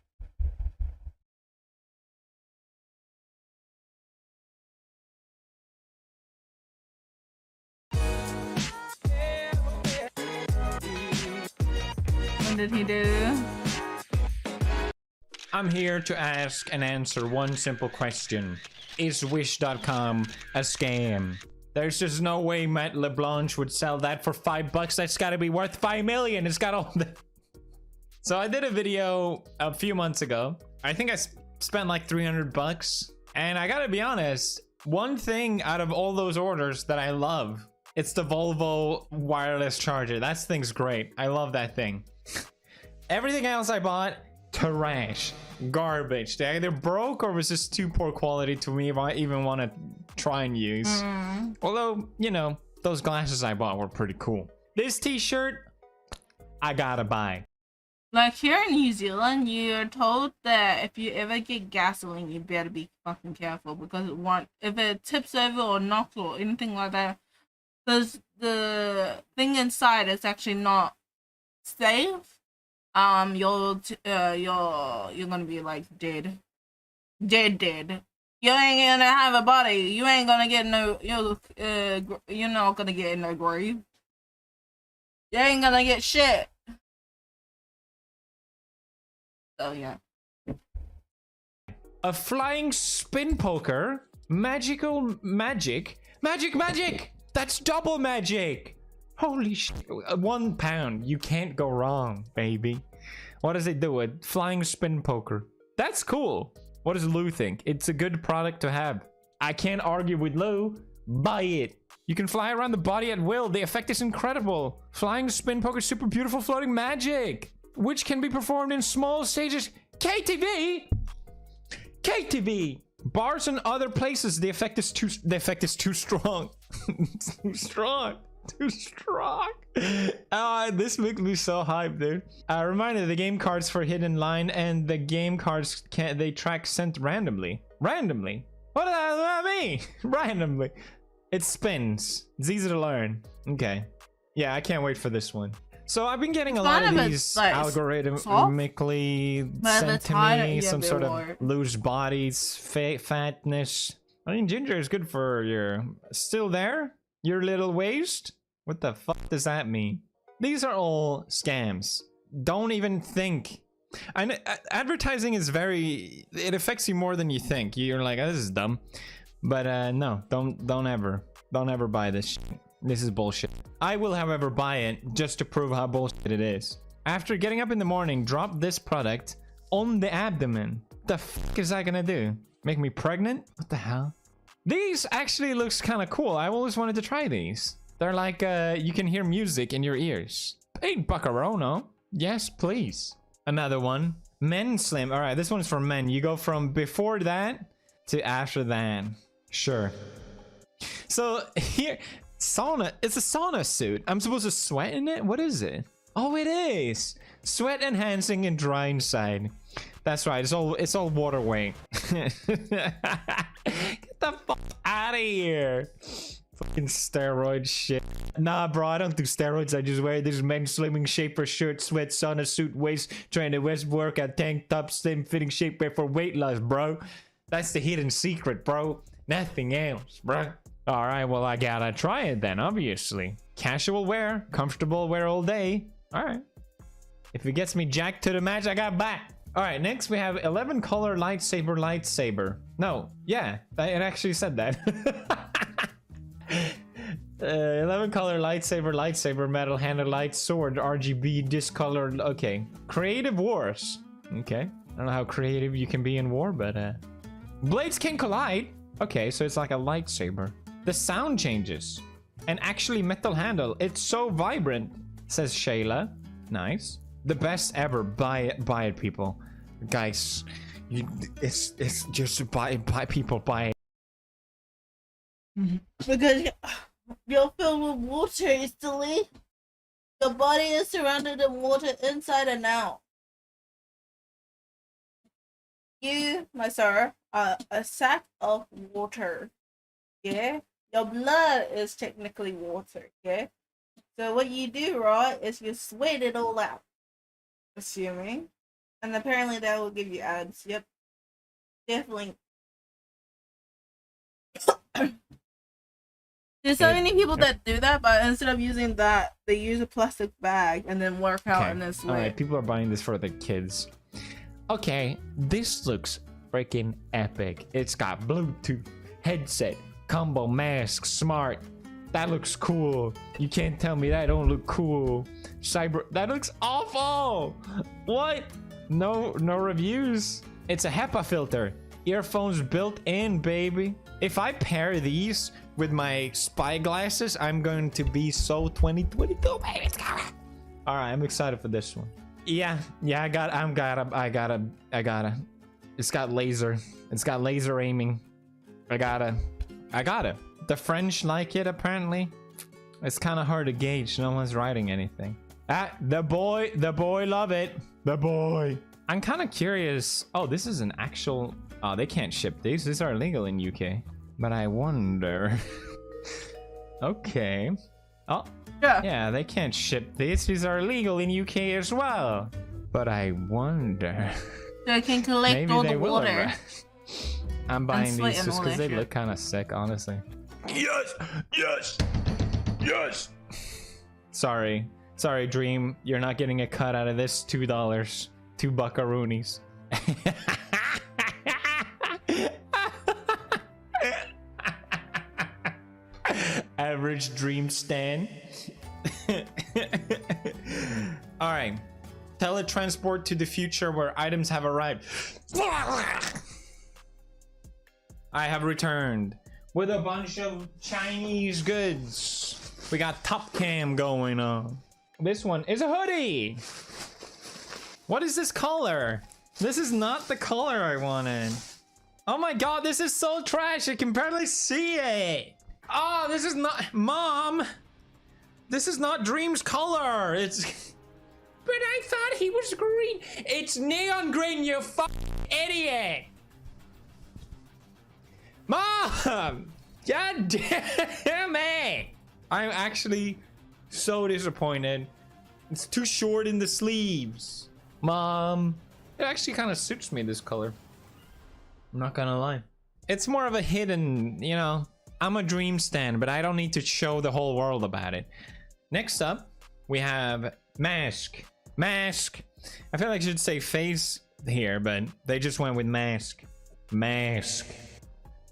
What did he do? I'm here to ask and answer one simple question. Is Wish.com a scam? There's just no way Matt LeBlanc would sell that for $5. That's gotta be worth 5 million. It's got all the... So I did a video a few months ago. I think I spent like $300. And I gotta be honest, one thing out of all those orders that I love, it's the Volvo wireless charger. That thing's great. I love that thing. Everything else I bought, trash, garbage. They either broke or was just too poor quality to me if I even want to try and use. Although, you know, those glasses I bought were pretty cool. This t-shirt, I gotta buy. Like here in New Zealand, you're told that if you ever get gasoline, you better be fucking careful because if it tips over or knocks or anything like that, because the thing inside is actually not safe. You're gonna be like dead. You ain't gonna have a body. You ain't gonna get no. You're not gonna get in no grave. You ain't gonna get shit. So yeah. A flying spin poker, magical magic. That's double magic. Holy shit. £1. You can't go wrong, baby. What does it do? A flying spin poker. That's cool. What does Lou think? It's a good product to have. I can't argue with Lou. Buy it. You can fly around the body at will. The effect is incredible. Flying spin poker, super beautiful floating magic, which can be performed in small stages. KTV. Bars and other places. The effect is too strong. Too strong. This makes me so hyped, dude. Reminder, the game cards for hidden line and the game cards they track sent randomly. What does that mean? Randomly. It spins. It's easy to learn. Okay. Yeah, I can't wait for this one. So I've been getting a lot of these like, algorithmically sent to me, some sort of loose bodies, fatness. I mean, ginger is good for your... Still there? Your little waist? What the fuck does that mean? These are all scams. Don't even think. And advertising is very... It affects you more than you think. You're like, oh, this is dumb. But no, don't ever buy this shit. This is bullshit. I will, however, buy it just to prove how bullshit it is. After getting up in the morning, drop this product on the abdomen. The fuck is that gonna do? Make me pregnant? What the hell? These actually looks kind of cool. I always wanted to try these. They're like, you can hear music in your ears. Hey, Buccarono. Yes, please. Another one. Men Slim. All right, this one's for men. You go from before that to after that. Sure. So here, Sauna. It's a sauna suit. I'm supposed to sweat in it? What is it? Oh, it is. Sweat enhancing and drying side. That's right. It's all water weight. Get the fuck out of here. Fucking steroid shit. Nah, bro, I don't do steroids. I just wear this men's slimming shaper shirt, sweat, sauna suit, waist, trying to West workout, tank top, slim fitting shapewear for weight loss, bro. That's the hidden secret, bro. Nothing else, bro. All right, well, I gotta try it then, obviously. Casual wear, comfortable wear all day. All right. If it gets me jacked to the match, I got back. All right, next we have 11 color lightsaber. No, yeah, it actually said that. 11 color lightsaber, metal handed light sword, RGB discolored. Okay, creative wars. Okay, I don't know how creative you can be in war, but blades can collide. Okay, so it's like a lightsaber. The sound changes, and actually metal handle. It's so vibrant, says Shayla. Nice. The best ever. Buy it, people. Guys, it's just buy people, buy it. Because you're filled with water instantly. Your body is surrounded in water inside and out. You, my sir, are a sack of water. Yeah? Your blood is technically water. Yeah? So what you do, right, is you sweat it all out. Assuming. And apparently that will give you abs. Yep. Definitely. There's so many people that do that, but instead of using that, they use a plastic bag and then work out and then sweat. Alright, people are buying this for the kids. Okay, this looks freaking epic. It's got Bluetooth, headset, combo mask, smart. That looks cool. You can't tell me that don't look cool. Cyber, that looks awful. What? No reviews. It's a HEPA filter. Earphones built in, baby. If I pair these with my spy glasses, I'm going to be so 2022, baby. All right, I'm excited for this one. Yeah, I gotta. It's got laser. It's got laser aiming. I gotta. The French like it, apparently. It's kind of hard to gauge. No one's writing anything. Ah, the boy love it. The boy. I'm kind of curious. Oh, this is an actual... Oh, they can't ship these. These are illegal in UK. But I wonder... Okay. Oh, yeah, they can't ship these. These are illegal in UK as well. But I wonder... They can collect maybe all they the will water. I'm buying these just because they look kind of sick, honestly. Yes. Sorry, Dream. You're not getting a cut out of this. $2. 2 buckaroonies. Average Dream stan. All right. Teletransport to the future where items have arrived. I have returned with a bunch of Chinese goods. We got top cam going on. This one is a hoodie. What is this color? This is not the color I wanted. Oh my god, this is so trash. I can barely see it. Oh, this is not... Mom! This is not Dream's color. It's... But I thought he was green. It's neon green, you idiot. Mom! God damn it! I'm actually so disappointed. It's too short in the sleeves. Mom. It actually kind of suits me, this color. I'm not gonna lie. It's more of a hidden, you know, I'm a Dream stan, but I don't need to show the whole world about it. Next up, we have mask. Mask. I feel like I should say face here, but they just went with mask. Mask.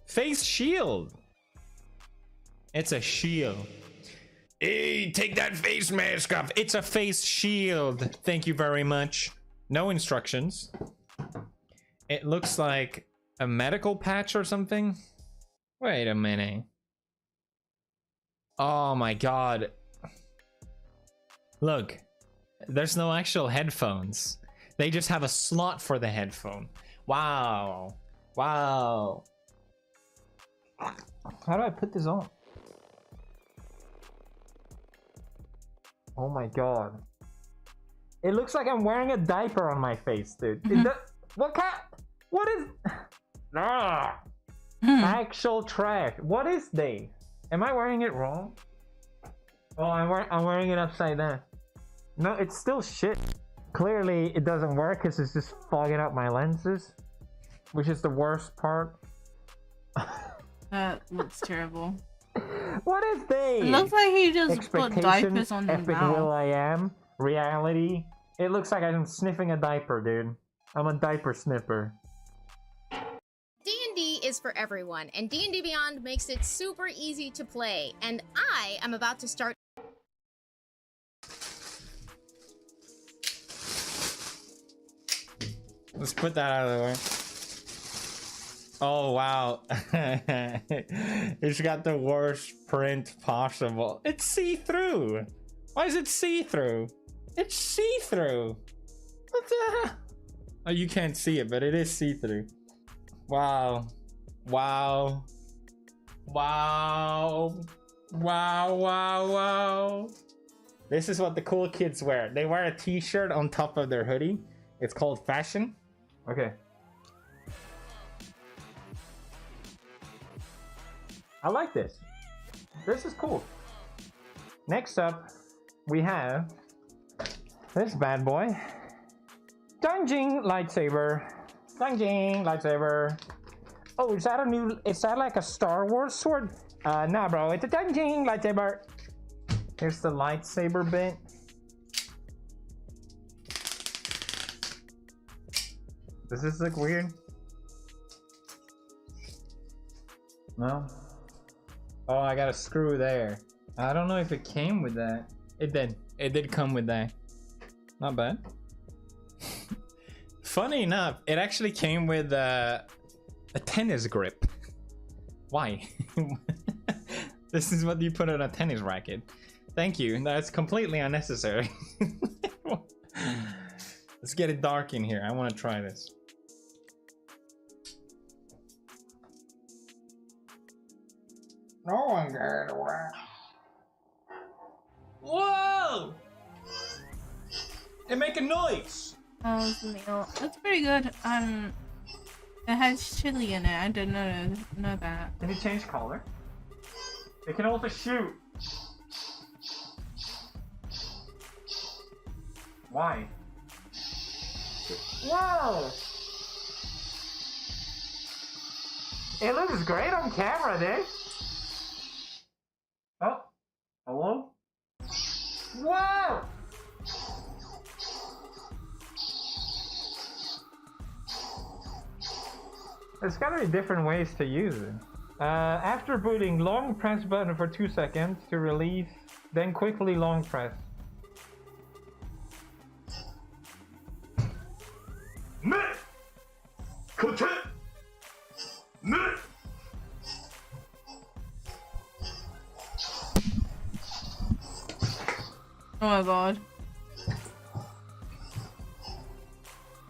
Face shield. It's a shield. Hey, take that face mask off. It's a face shield. Thank you very much. No instructions. It looks like a medical patch or something. Wait a minute. Oh my god. Look. There's no actual headphones. They just have a slot for the headphone. Wow. Wow. How do I put this on? Oh my god. It looks like I'm wearing a diaper on my face, dude. What is... Ah! Actual trash. What is this? Am I wearing it wrong? Oh, I'm wearing it upside down. No, it's still shit. Clearly, it doesn't work because it's just fogging up my lenses, which is the worst part. That looks terrible. What is this? It looks like he just put diapers on his epic mouth. will I am. Reality. It looks like I'm sniffing a diaper, dude. I'm a diaper sniffer. D&D is for everyone, and D&D Beyond makes it super easy to play. And I am about to start. Let's put that out of the way. Oh wow. It's got the worst print possible. It's see-through. Why is it see-through? It's see-through. What the hell? Oh, you can't see it, but it is see-through. Wow. Wow. Wow. Wow, wow, wow. This is what the cool kids wear. They wear a t-shirt on top of their hoodie. It's called fashion. Okay. I like this. This is cool. Next up, we have this bad boy. Dungeon lightsaber. Dungeon lightsaber. Oh, is that like a Star Wars sword? Nah, bro, it's a dungeon lightsaber. Here's the lightsaber bit. Does this look weird? No? Oh, I got a screw there. I don't know if it came with that. It did. It did come with that. Not bad. Funny enough, it actually came with a tennis grip. Why? This is what you put on a tennis racket. Thank you. That's completely unnecessary. Let's get it dark in here. I want to try this. No one got away. Whoa! It make a noise. Oh, it's pretty good. It has chili in it. I didn't know that. Can it change color? It can also shoot. Why? Whoa! It looks great on camera, dude. Oh, hello? Whoa! There's gotta be different ways to use it. After booting, long press button for 2 seconds to release, then quickly long press. Oh my god.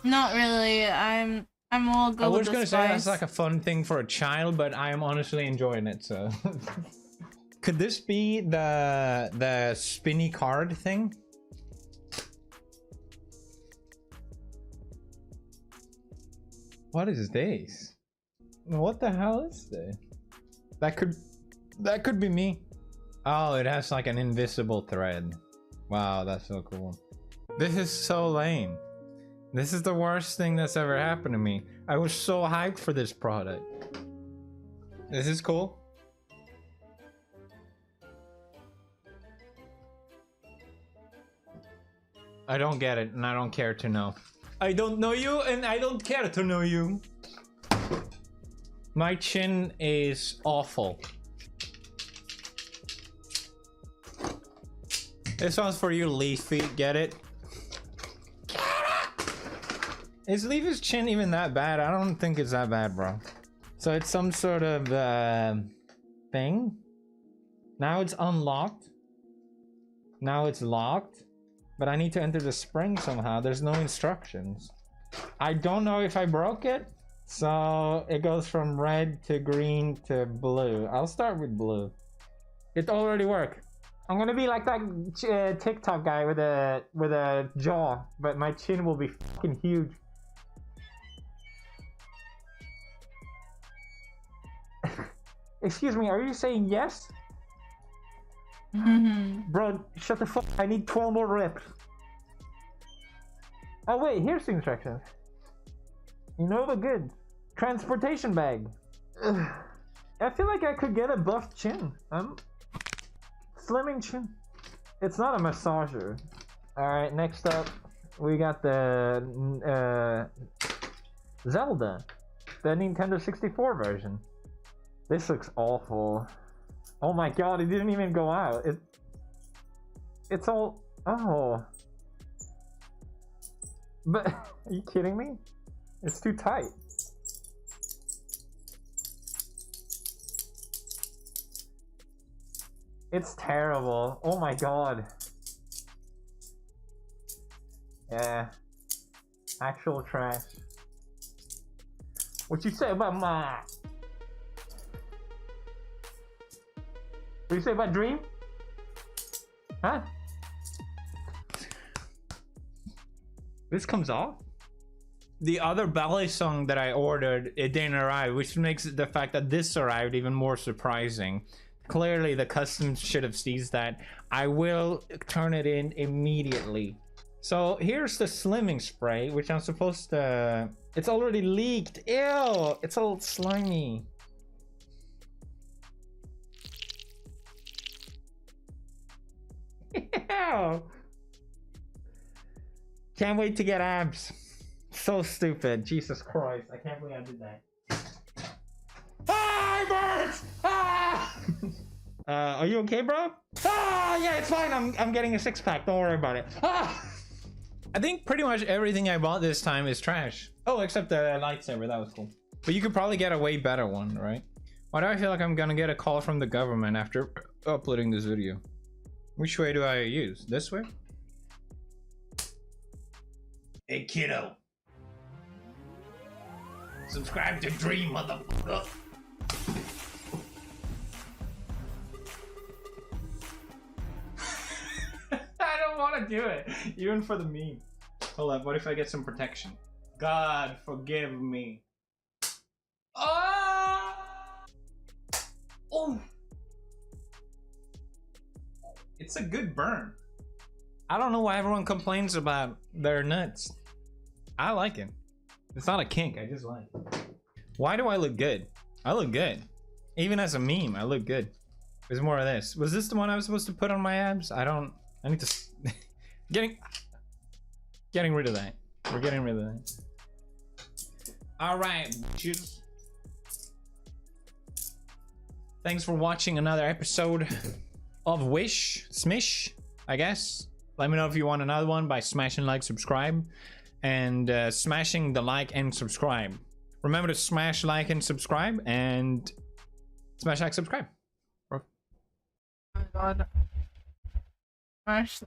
Not really. I'm all good. I with was the gonna say spice. that's like a fun thing for a child, but I am honestly enjoying it. So, could this be the spinny card thing? What is this? What the hell is this? That could be me. Oh, it has like an invisible thread. Wow, that's so cool. This is so lame. This is the worst thing that's ever happened to me. I was so hyped for this product. This is cool. I don't get it, and I don't care to know. I don't know you, and I don't care to know you. My chin is awful. This one's for you, Leafy. Get it? Is Leafy's chin even that bad? I don't think it's that bad, bro. So it's some sort of thing. Now it's unlocked. Now it's locked. But I need to enter the spring somehow. There's no instructions. I don't know if I broke it. So it goes from red to green to blue. I'll start with blue. It already worked. I'm gonna be like that TikTok guy with a jaw, but my chin will be fucking huge. Excuse me, are you saying yes? Bro, shut the fuck. I need 12 more reps. Oh wait, here's the instructions. You know the good. Transportation bag. Ugh. I feel like I could get a buff chin. Slimming chin. It's not a massager. Alright, next up, we got the Zelda. The Nintendo 64 version. This looks awful. Oh my god, it didn't even go out. It's all... Oh. But, are you kidding me? It's too tight. It's terrible. Oh my god. Yeah. Actual trash. What you say about my... What you say about Dream? Huh? This comes off? The other ballet song that I ordered, it didn't arrive, which makes the fact that this arrived even more surprising. Clearly the customs should have seized that. I will turn it in immediately. So here's the slimming spray, which I'm supposed to... It's already leaked. Ew! It's all slimy. Ew! Can't wait to get abs. So stupid. Jesus Christ. I can't believe I did that. Ah, it burns! Ah! Are you okay, bro? Ah, yeah, it's fine. I'm getting a six-pack. Don't worry about it. Ah! I think pretty much everything I bought this time is trash. Oh, except the lightsaber. That was cool. But you could probably get a way better one, right? Why do I feel like I'm gonna get a call from the government after uploading this video? Which way do I use? This way? Hey, kiddo. Subscribe to Dream, motherfucker. I don't want to do it, even for the meme. Hold up, what if I get some protection? God, forgive me. Ah! Oh! It's a good burn. I don't know why everyone complains about their nuts. I like it. It's not a kink, I just like it. Why do I look good? I look good. Even as a meme, I look good. There's more of this. Was this the one I was supposed to put on my abs? I need to... Getting rid of that. We're getting rid of that. Alright, bitches. Thanks for watching another episode of Wish. Smish, I guess. Let me know if you want another one by smashing like, subscribe. And smashing the like and subscribe. Remember to smash like and subscribe. And smash like, subscribe. Oh my god. Smash.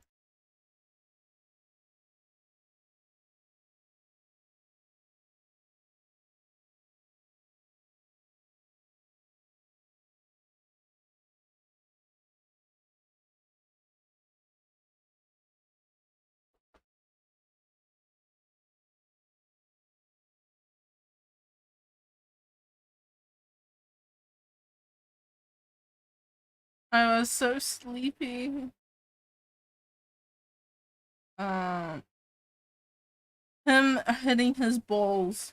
I was so sleepy. Him hitting his balls.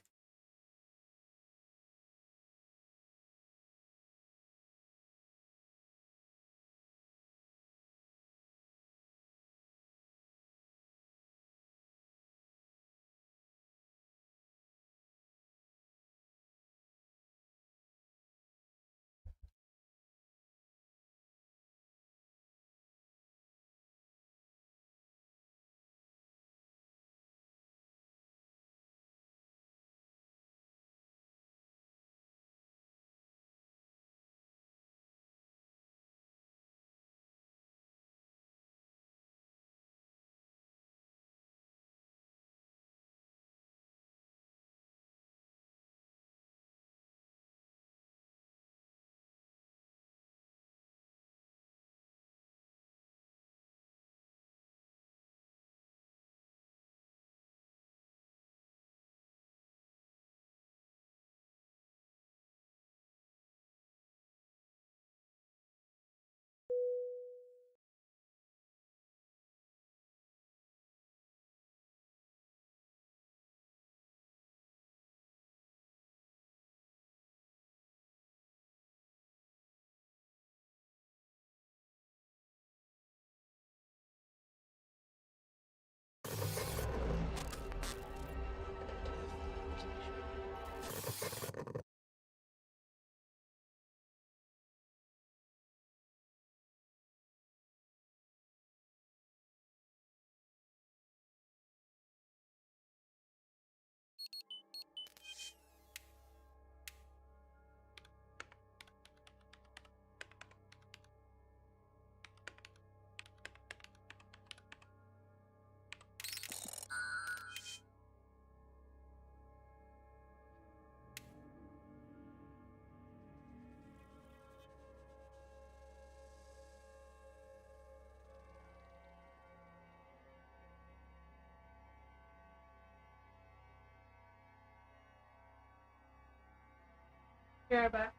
You're back.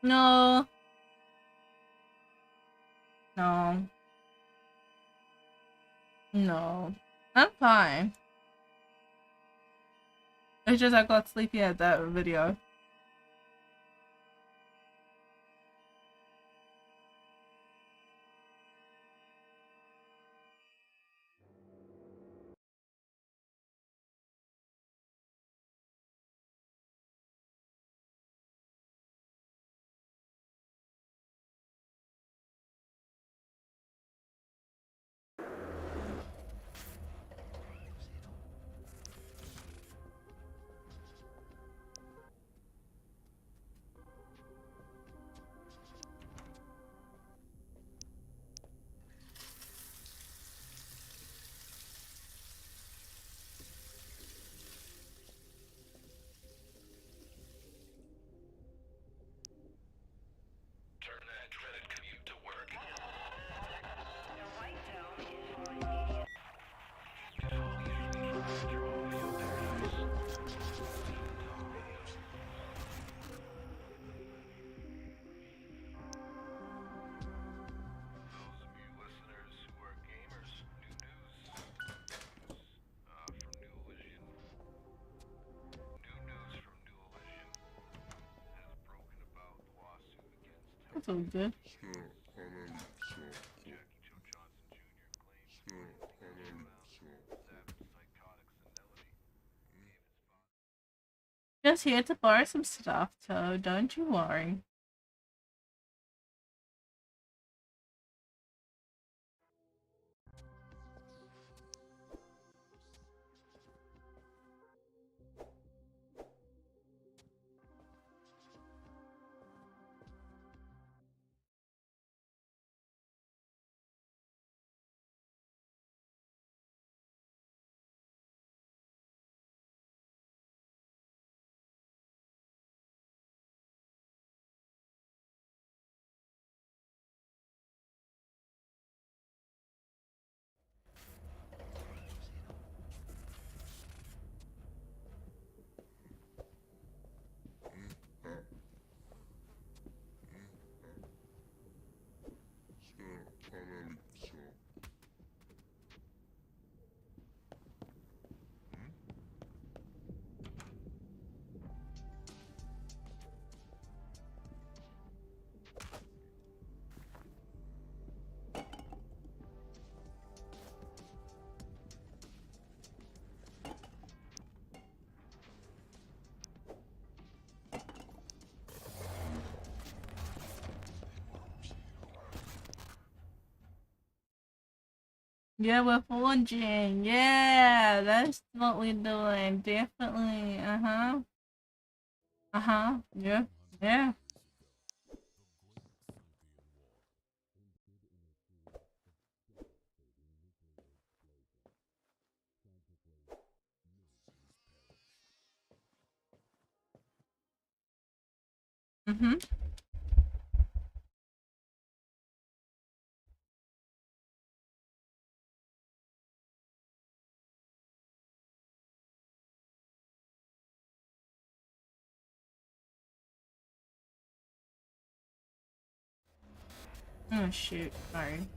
No. No. No. I'm fine. It's just I got sleepy at that video. That's all good. Just here to borrow some stuff, so don't you worry. Yeah, we're forging. Yeah, that's what we're doing. Definitely. Uh-huh. Uh-huh. Yeah. Yeah. Mm-hmm. Oh, shoot. Sorry.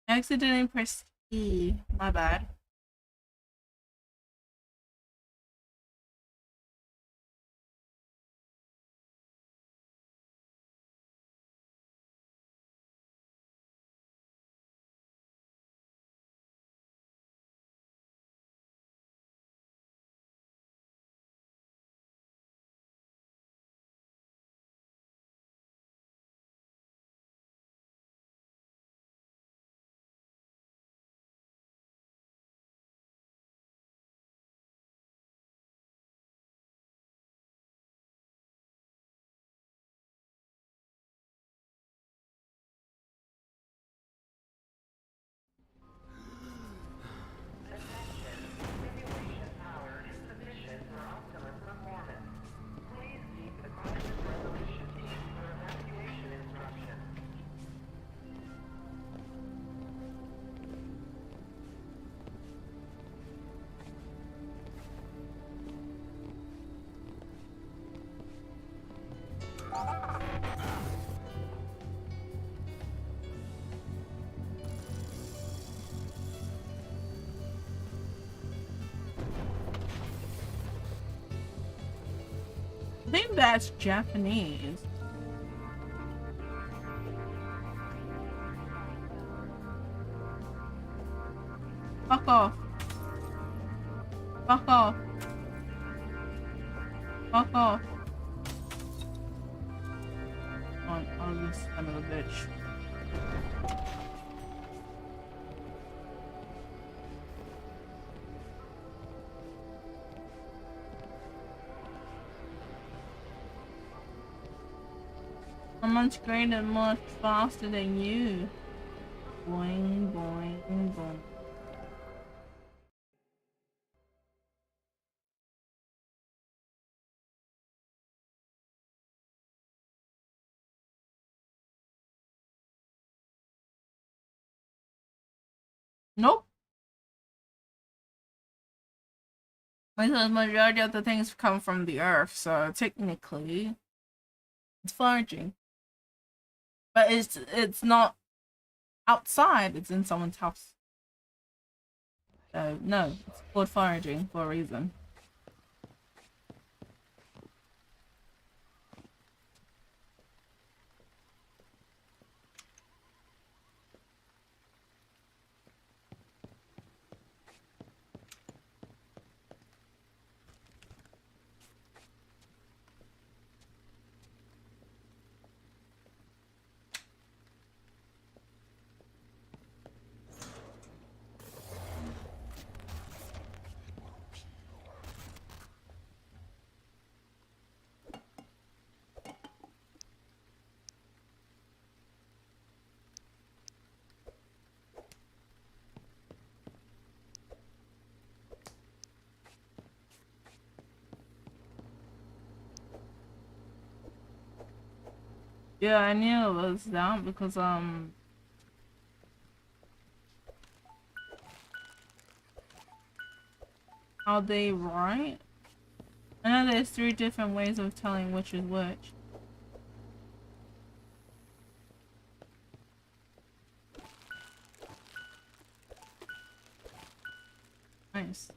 I accidentally pressed E. My bad. I think that's Japanese. Fuck off. Fuck off. Fuck off. Oh, this son of a bitch. I'm much greater and much faster than you. Boing, boing, boing. Nope. Because majority of the things come from the earth, so technically it's foraging. But it's not outside, it's in someone's house. So no, it's called foraging for a reason. Yeah, I knew it was down because Are they right? I know there's 3 different ways of telling which is which. Nice.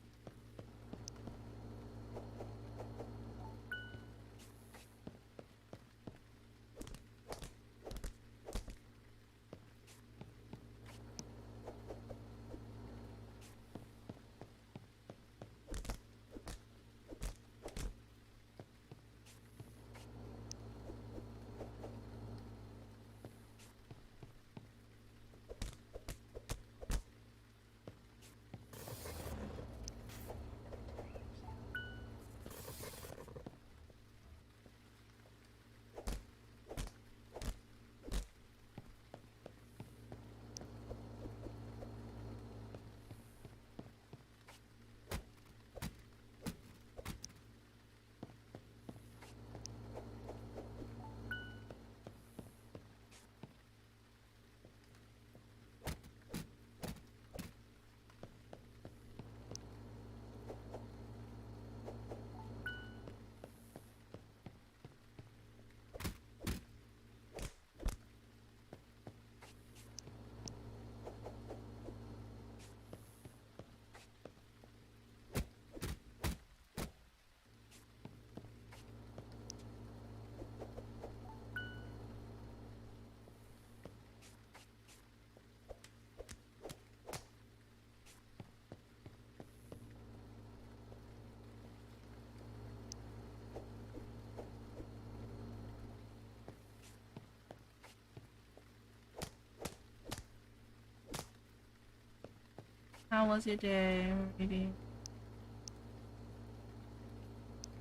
How was your day? Maybe.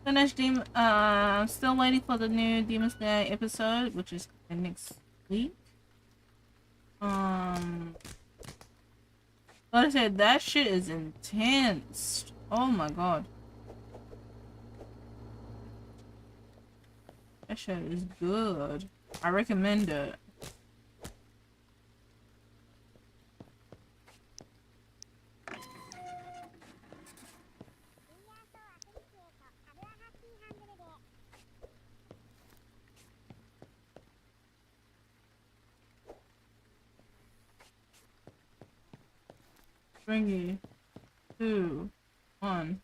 Finished still waiting for the new Demon Slayer episode, which is next week. Like I said, that shit is intense. Oh my god. That shit is good. I recommend it. Three, 2, 1.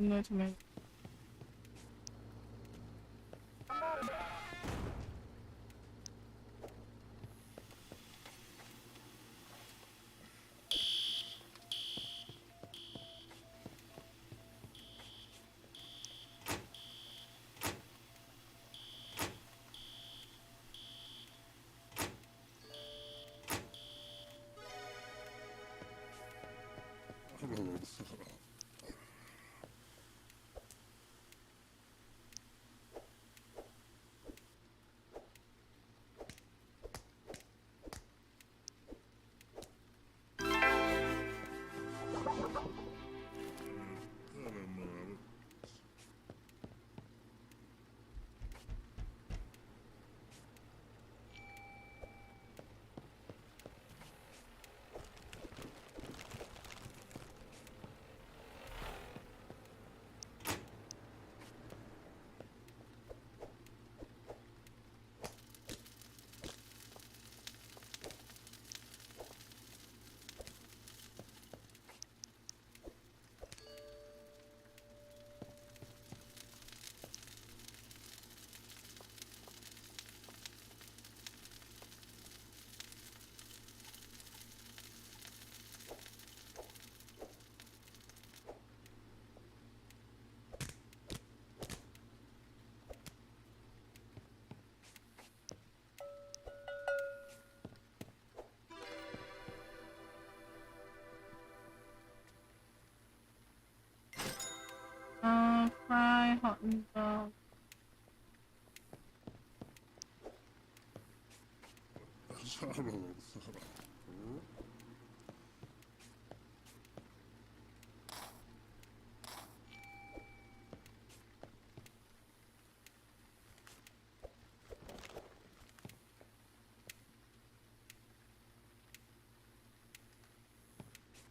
No to me.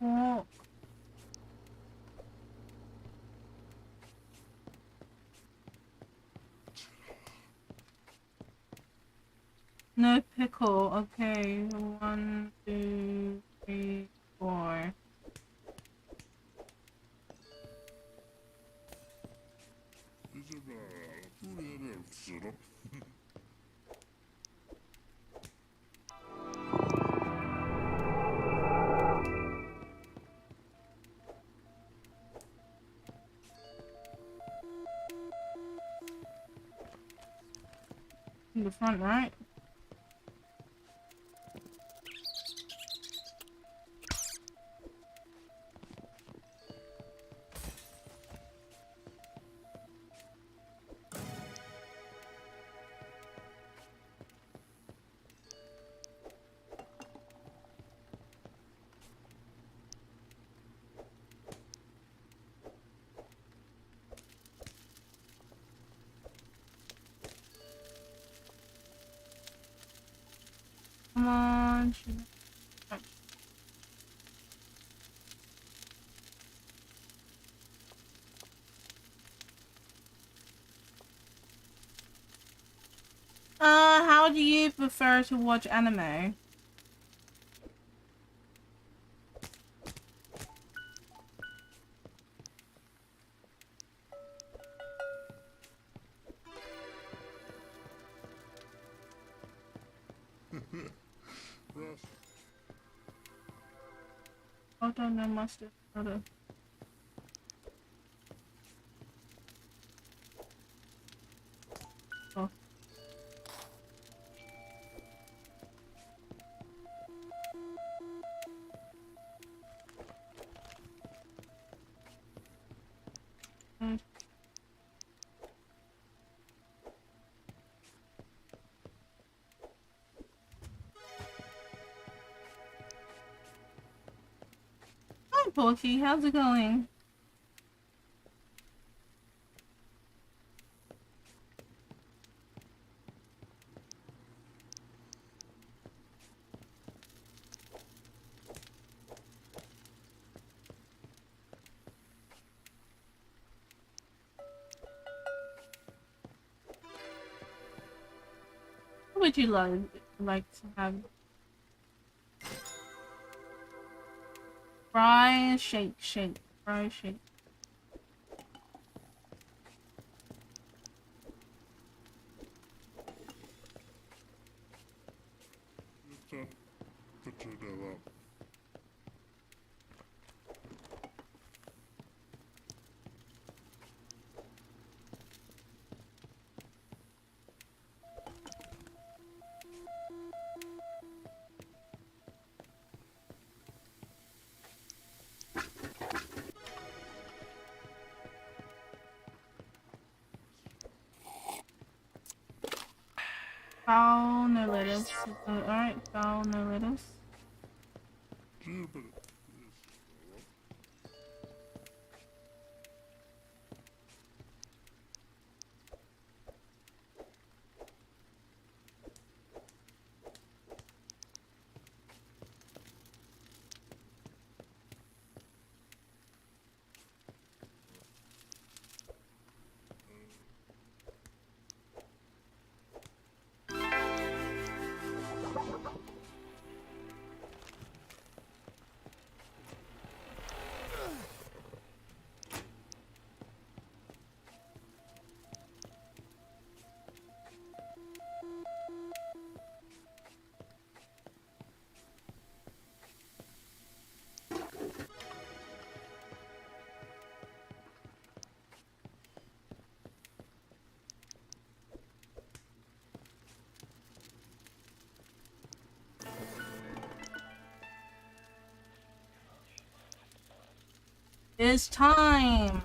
Oh. No pickle. Okay. 1, 2, 3, 4. In the front, right? Come on. How do you prefer to watch anime? Hold on, no mustard. Hold on. Oh. Hi, Porky. How's it going? What would you like to have? Fry, shake, fry, shake. Foul, no lettuce. Alright, foul, no lettuce. It's time!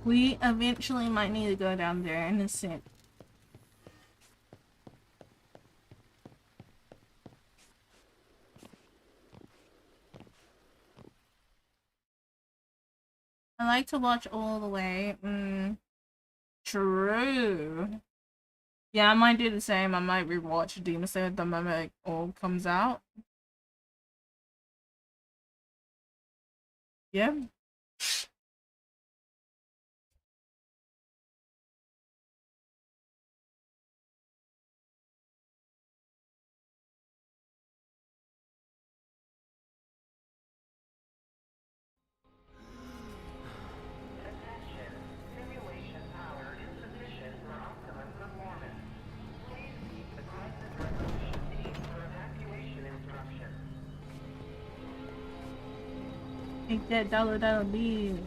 We eventually might need to go down there in a sec. I like to watch all the way. True. Yeah, I might do the same. I might rewatch Demon Slayer the moment it all comes out. Yeah. Take that dollar bill.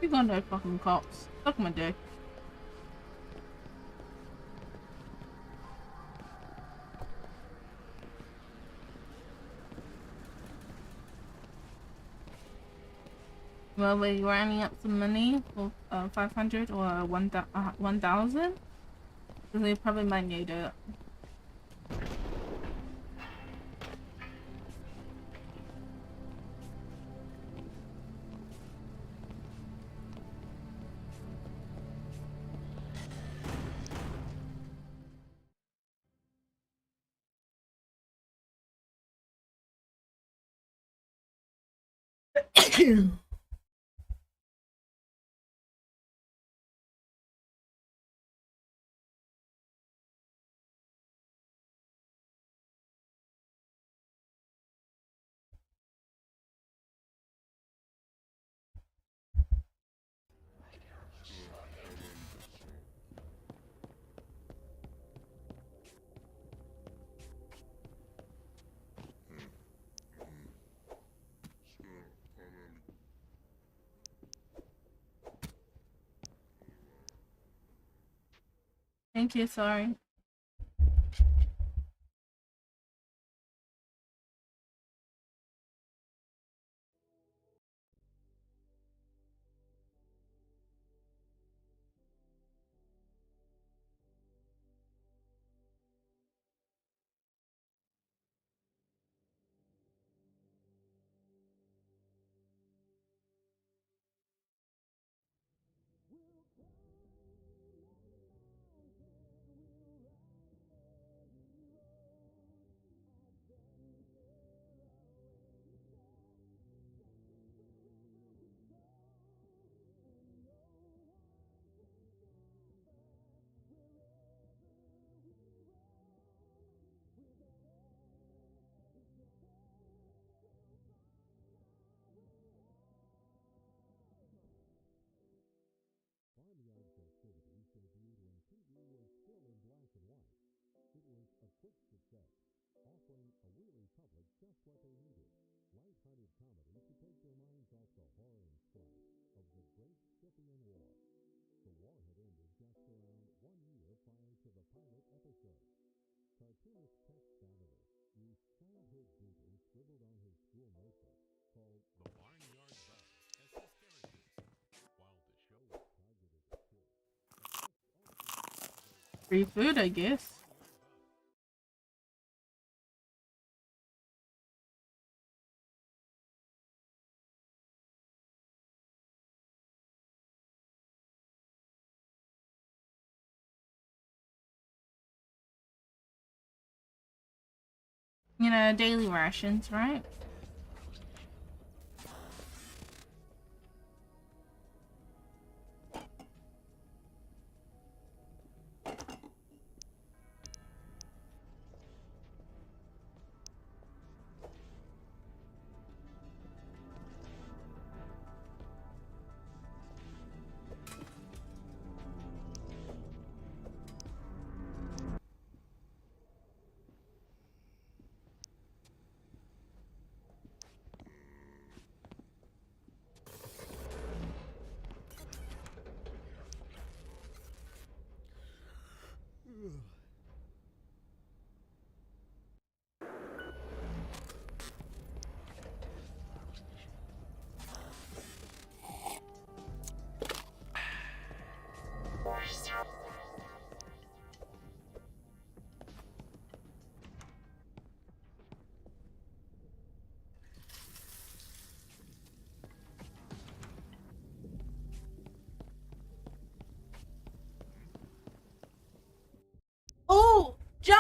You got no fucking cops. Suck my dick. Well, we're running up some money for 500 or 1,000. So they probably might need it. Thank you, sorry. Free food, I guess. You know, daily rations, right? Oh, John!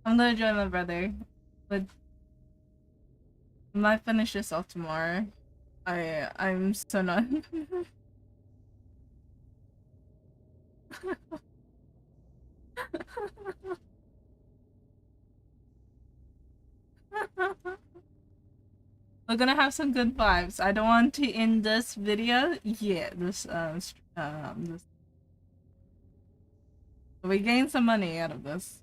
I'm gonna join my brother, but I might finish this off tomorrow. I'm so not. We're gonna have some good vibes. I don't want to end this video yet. This we gain some money out of this.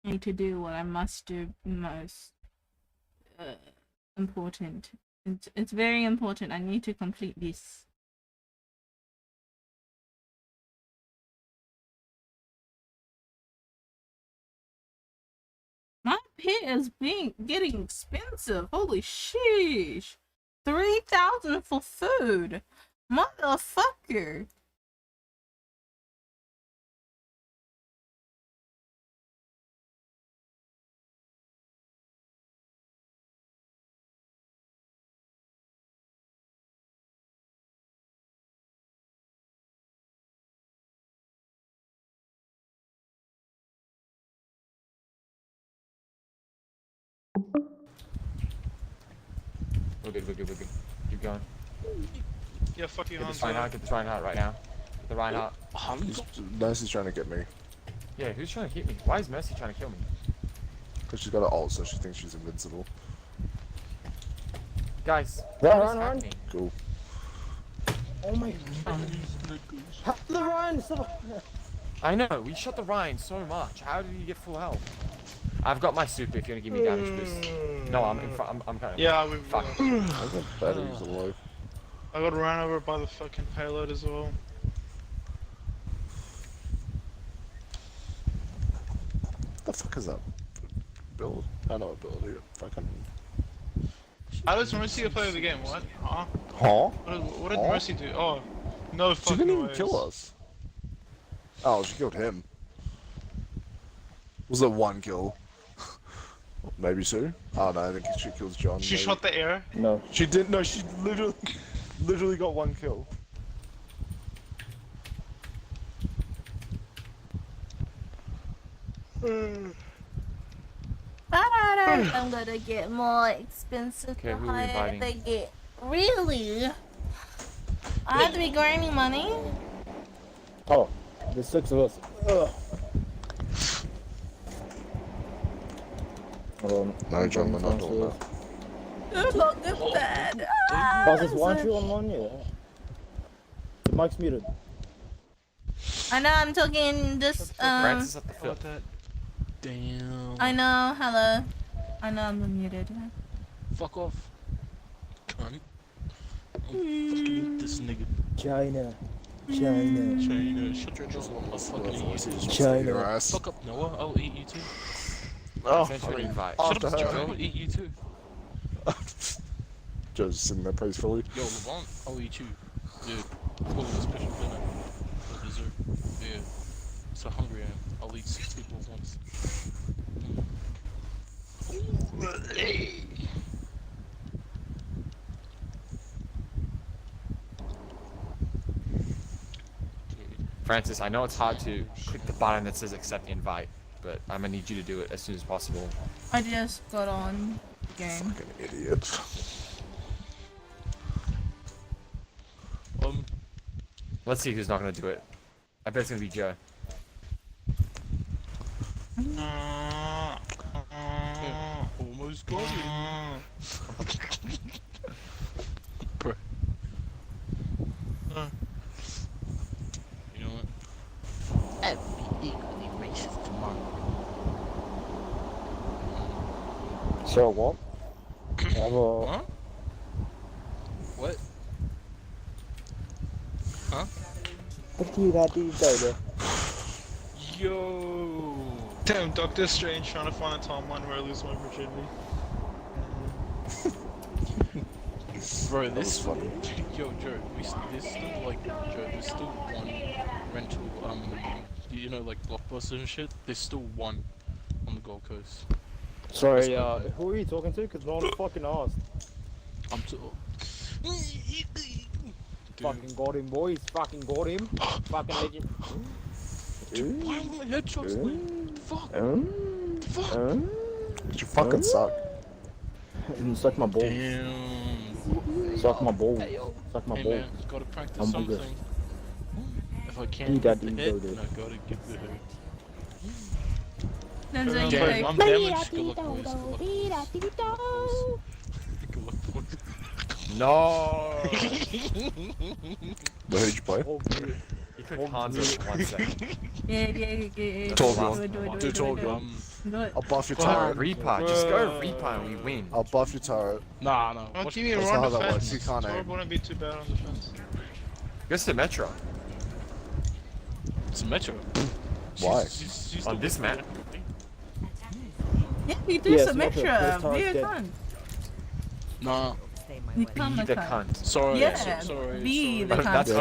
Need to do what I must do most important. It's very important. I need to complete this. My pit is getting expensive. Holy sheesh. 3,000 for food. Motherfucker. We're good, we're good, we're good. Keep going. Yeah, fuck you, Get Hans. the Reinhardt, get the Reinhardt right now. Get the Reinhardt. Mercy's trying to get me. Yeah, who's trying to hit me? Why is Mercy trying to kill me? Because she's got an ult, so she thinks she's invincible. Guys, Run. Cool. Oh my god. The Ryan, I know, we shot the Ryan so much. How did he get full health? I've got my super if you want to give me damage boost. No, I'm in front. I'm kind of. Yeah, we've. Fuck. I got batteries alive. I got run over by the fucking payload as well. What the fuck is that build? I know a build here. Fucking. How does Mercy play the game? What? Huh? Huh? What did Mercy do? Oh, no fucking She didn't even ways. kill us. Oh, she killed him. Was it one kill? Maybe two? Oh no, I think she kills John. She maybe. shot the air? No. She didn't. No, she literally got one kill. I'm gonna get more expensive Okay, the who are we higher inviting? they get. Really? I have to be grinding money? Oh, there's 6 of us. Ugh. Hold on. No, John, we're not doing that. Look at that. Francis, why aren't you online yet? The mic's muted. I know, I'm talking just, Francis at the field. Damn. I know, hello. I know I'm muted. Fuck off. Cunt. I'll fucking eat this nigga. China. China. Shut your jaw. I'll fucking eat you. China. Fuck up, Noah. I'll eat you too. Oh, sent you an invite. Shut up, Joe. I'll eat you too. Joe's sitting there peacefully. Yo, Levant, I'll eat you. Dude, call it a special dinner. For dessert. Yeah. So hungry I am. I'll eat 6 people at once. Francis, I know it's hard to click the button that says accept invite, but I'm gonna need you to do it as soon as possible. I just got on the game. Fucking idiot. Let's see who's not gonna do it. I bet it's gonna be Joe. Almost got it. Bro. You know what? I'll be equally racist tomorrow. So what? Huh? What? Huh? What do you got these days? Yo! Damn, Doctor Strange trying to find a timeline where I lose my virginity. Bro, this funny. Yo, Joe, there's still like, Joe, there's still one rental, you know, like Blockbuster and shit. There's still one on the Gold Coast. Sorry, who are you talking to? Because no one fucking asked. I'm Fucking got him, boys. Fucking got him. Fucking legend. Dude, why am I headshots like? Fuck. Fuck. You fucking suck. You suck my balls. Damn. Suck my balls. Suck my Hey balls. man, gotta practice I'm something. good. If I can't You get got the these hit, loaded. then I gotta get the hit. Damn, Damn, I'm damaged. Good luck, boys. Good luck. Good luck, boys. No! But who'd you play? You could Hanzo for 1 second. Yeah. Torgon. Do Torgon. I'll buff your turret. Reaper, just go Reaper and we win. I'll buff your turret. Nah, no. That's Keep me not around how the that works. fence. You can't Torb aim. wouldn't be too bad on the fence. Go to Metro. It's a Metro. Why? She's On this map. Yeah, we do Yes, some Metro, extra. first time Be a dead. cunt. Nah. Become Be a the cunt. cunt. Sorry. Yeah, Sorry. be sorry. the That's cunt.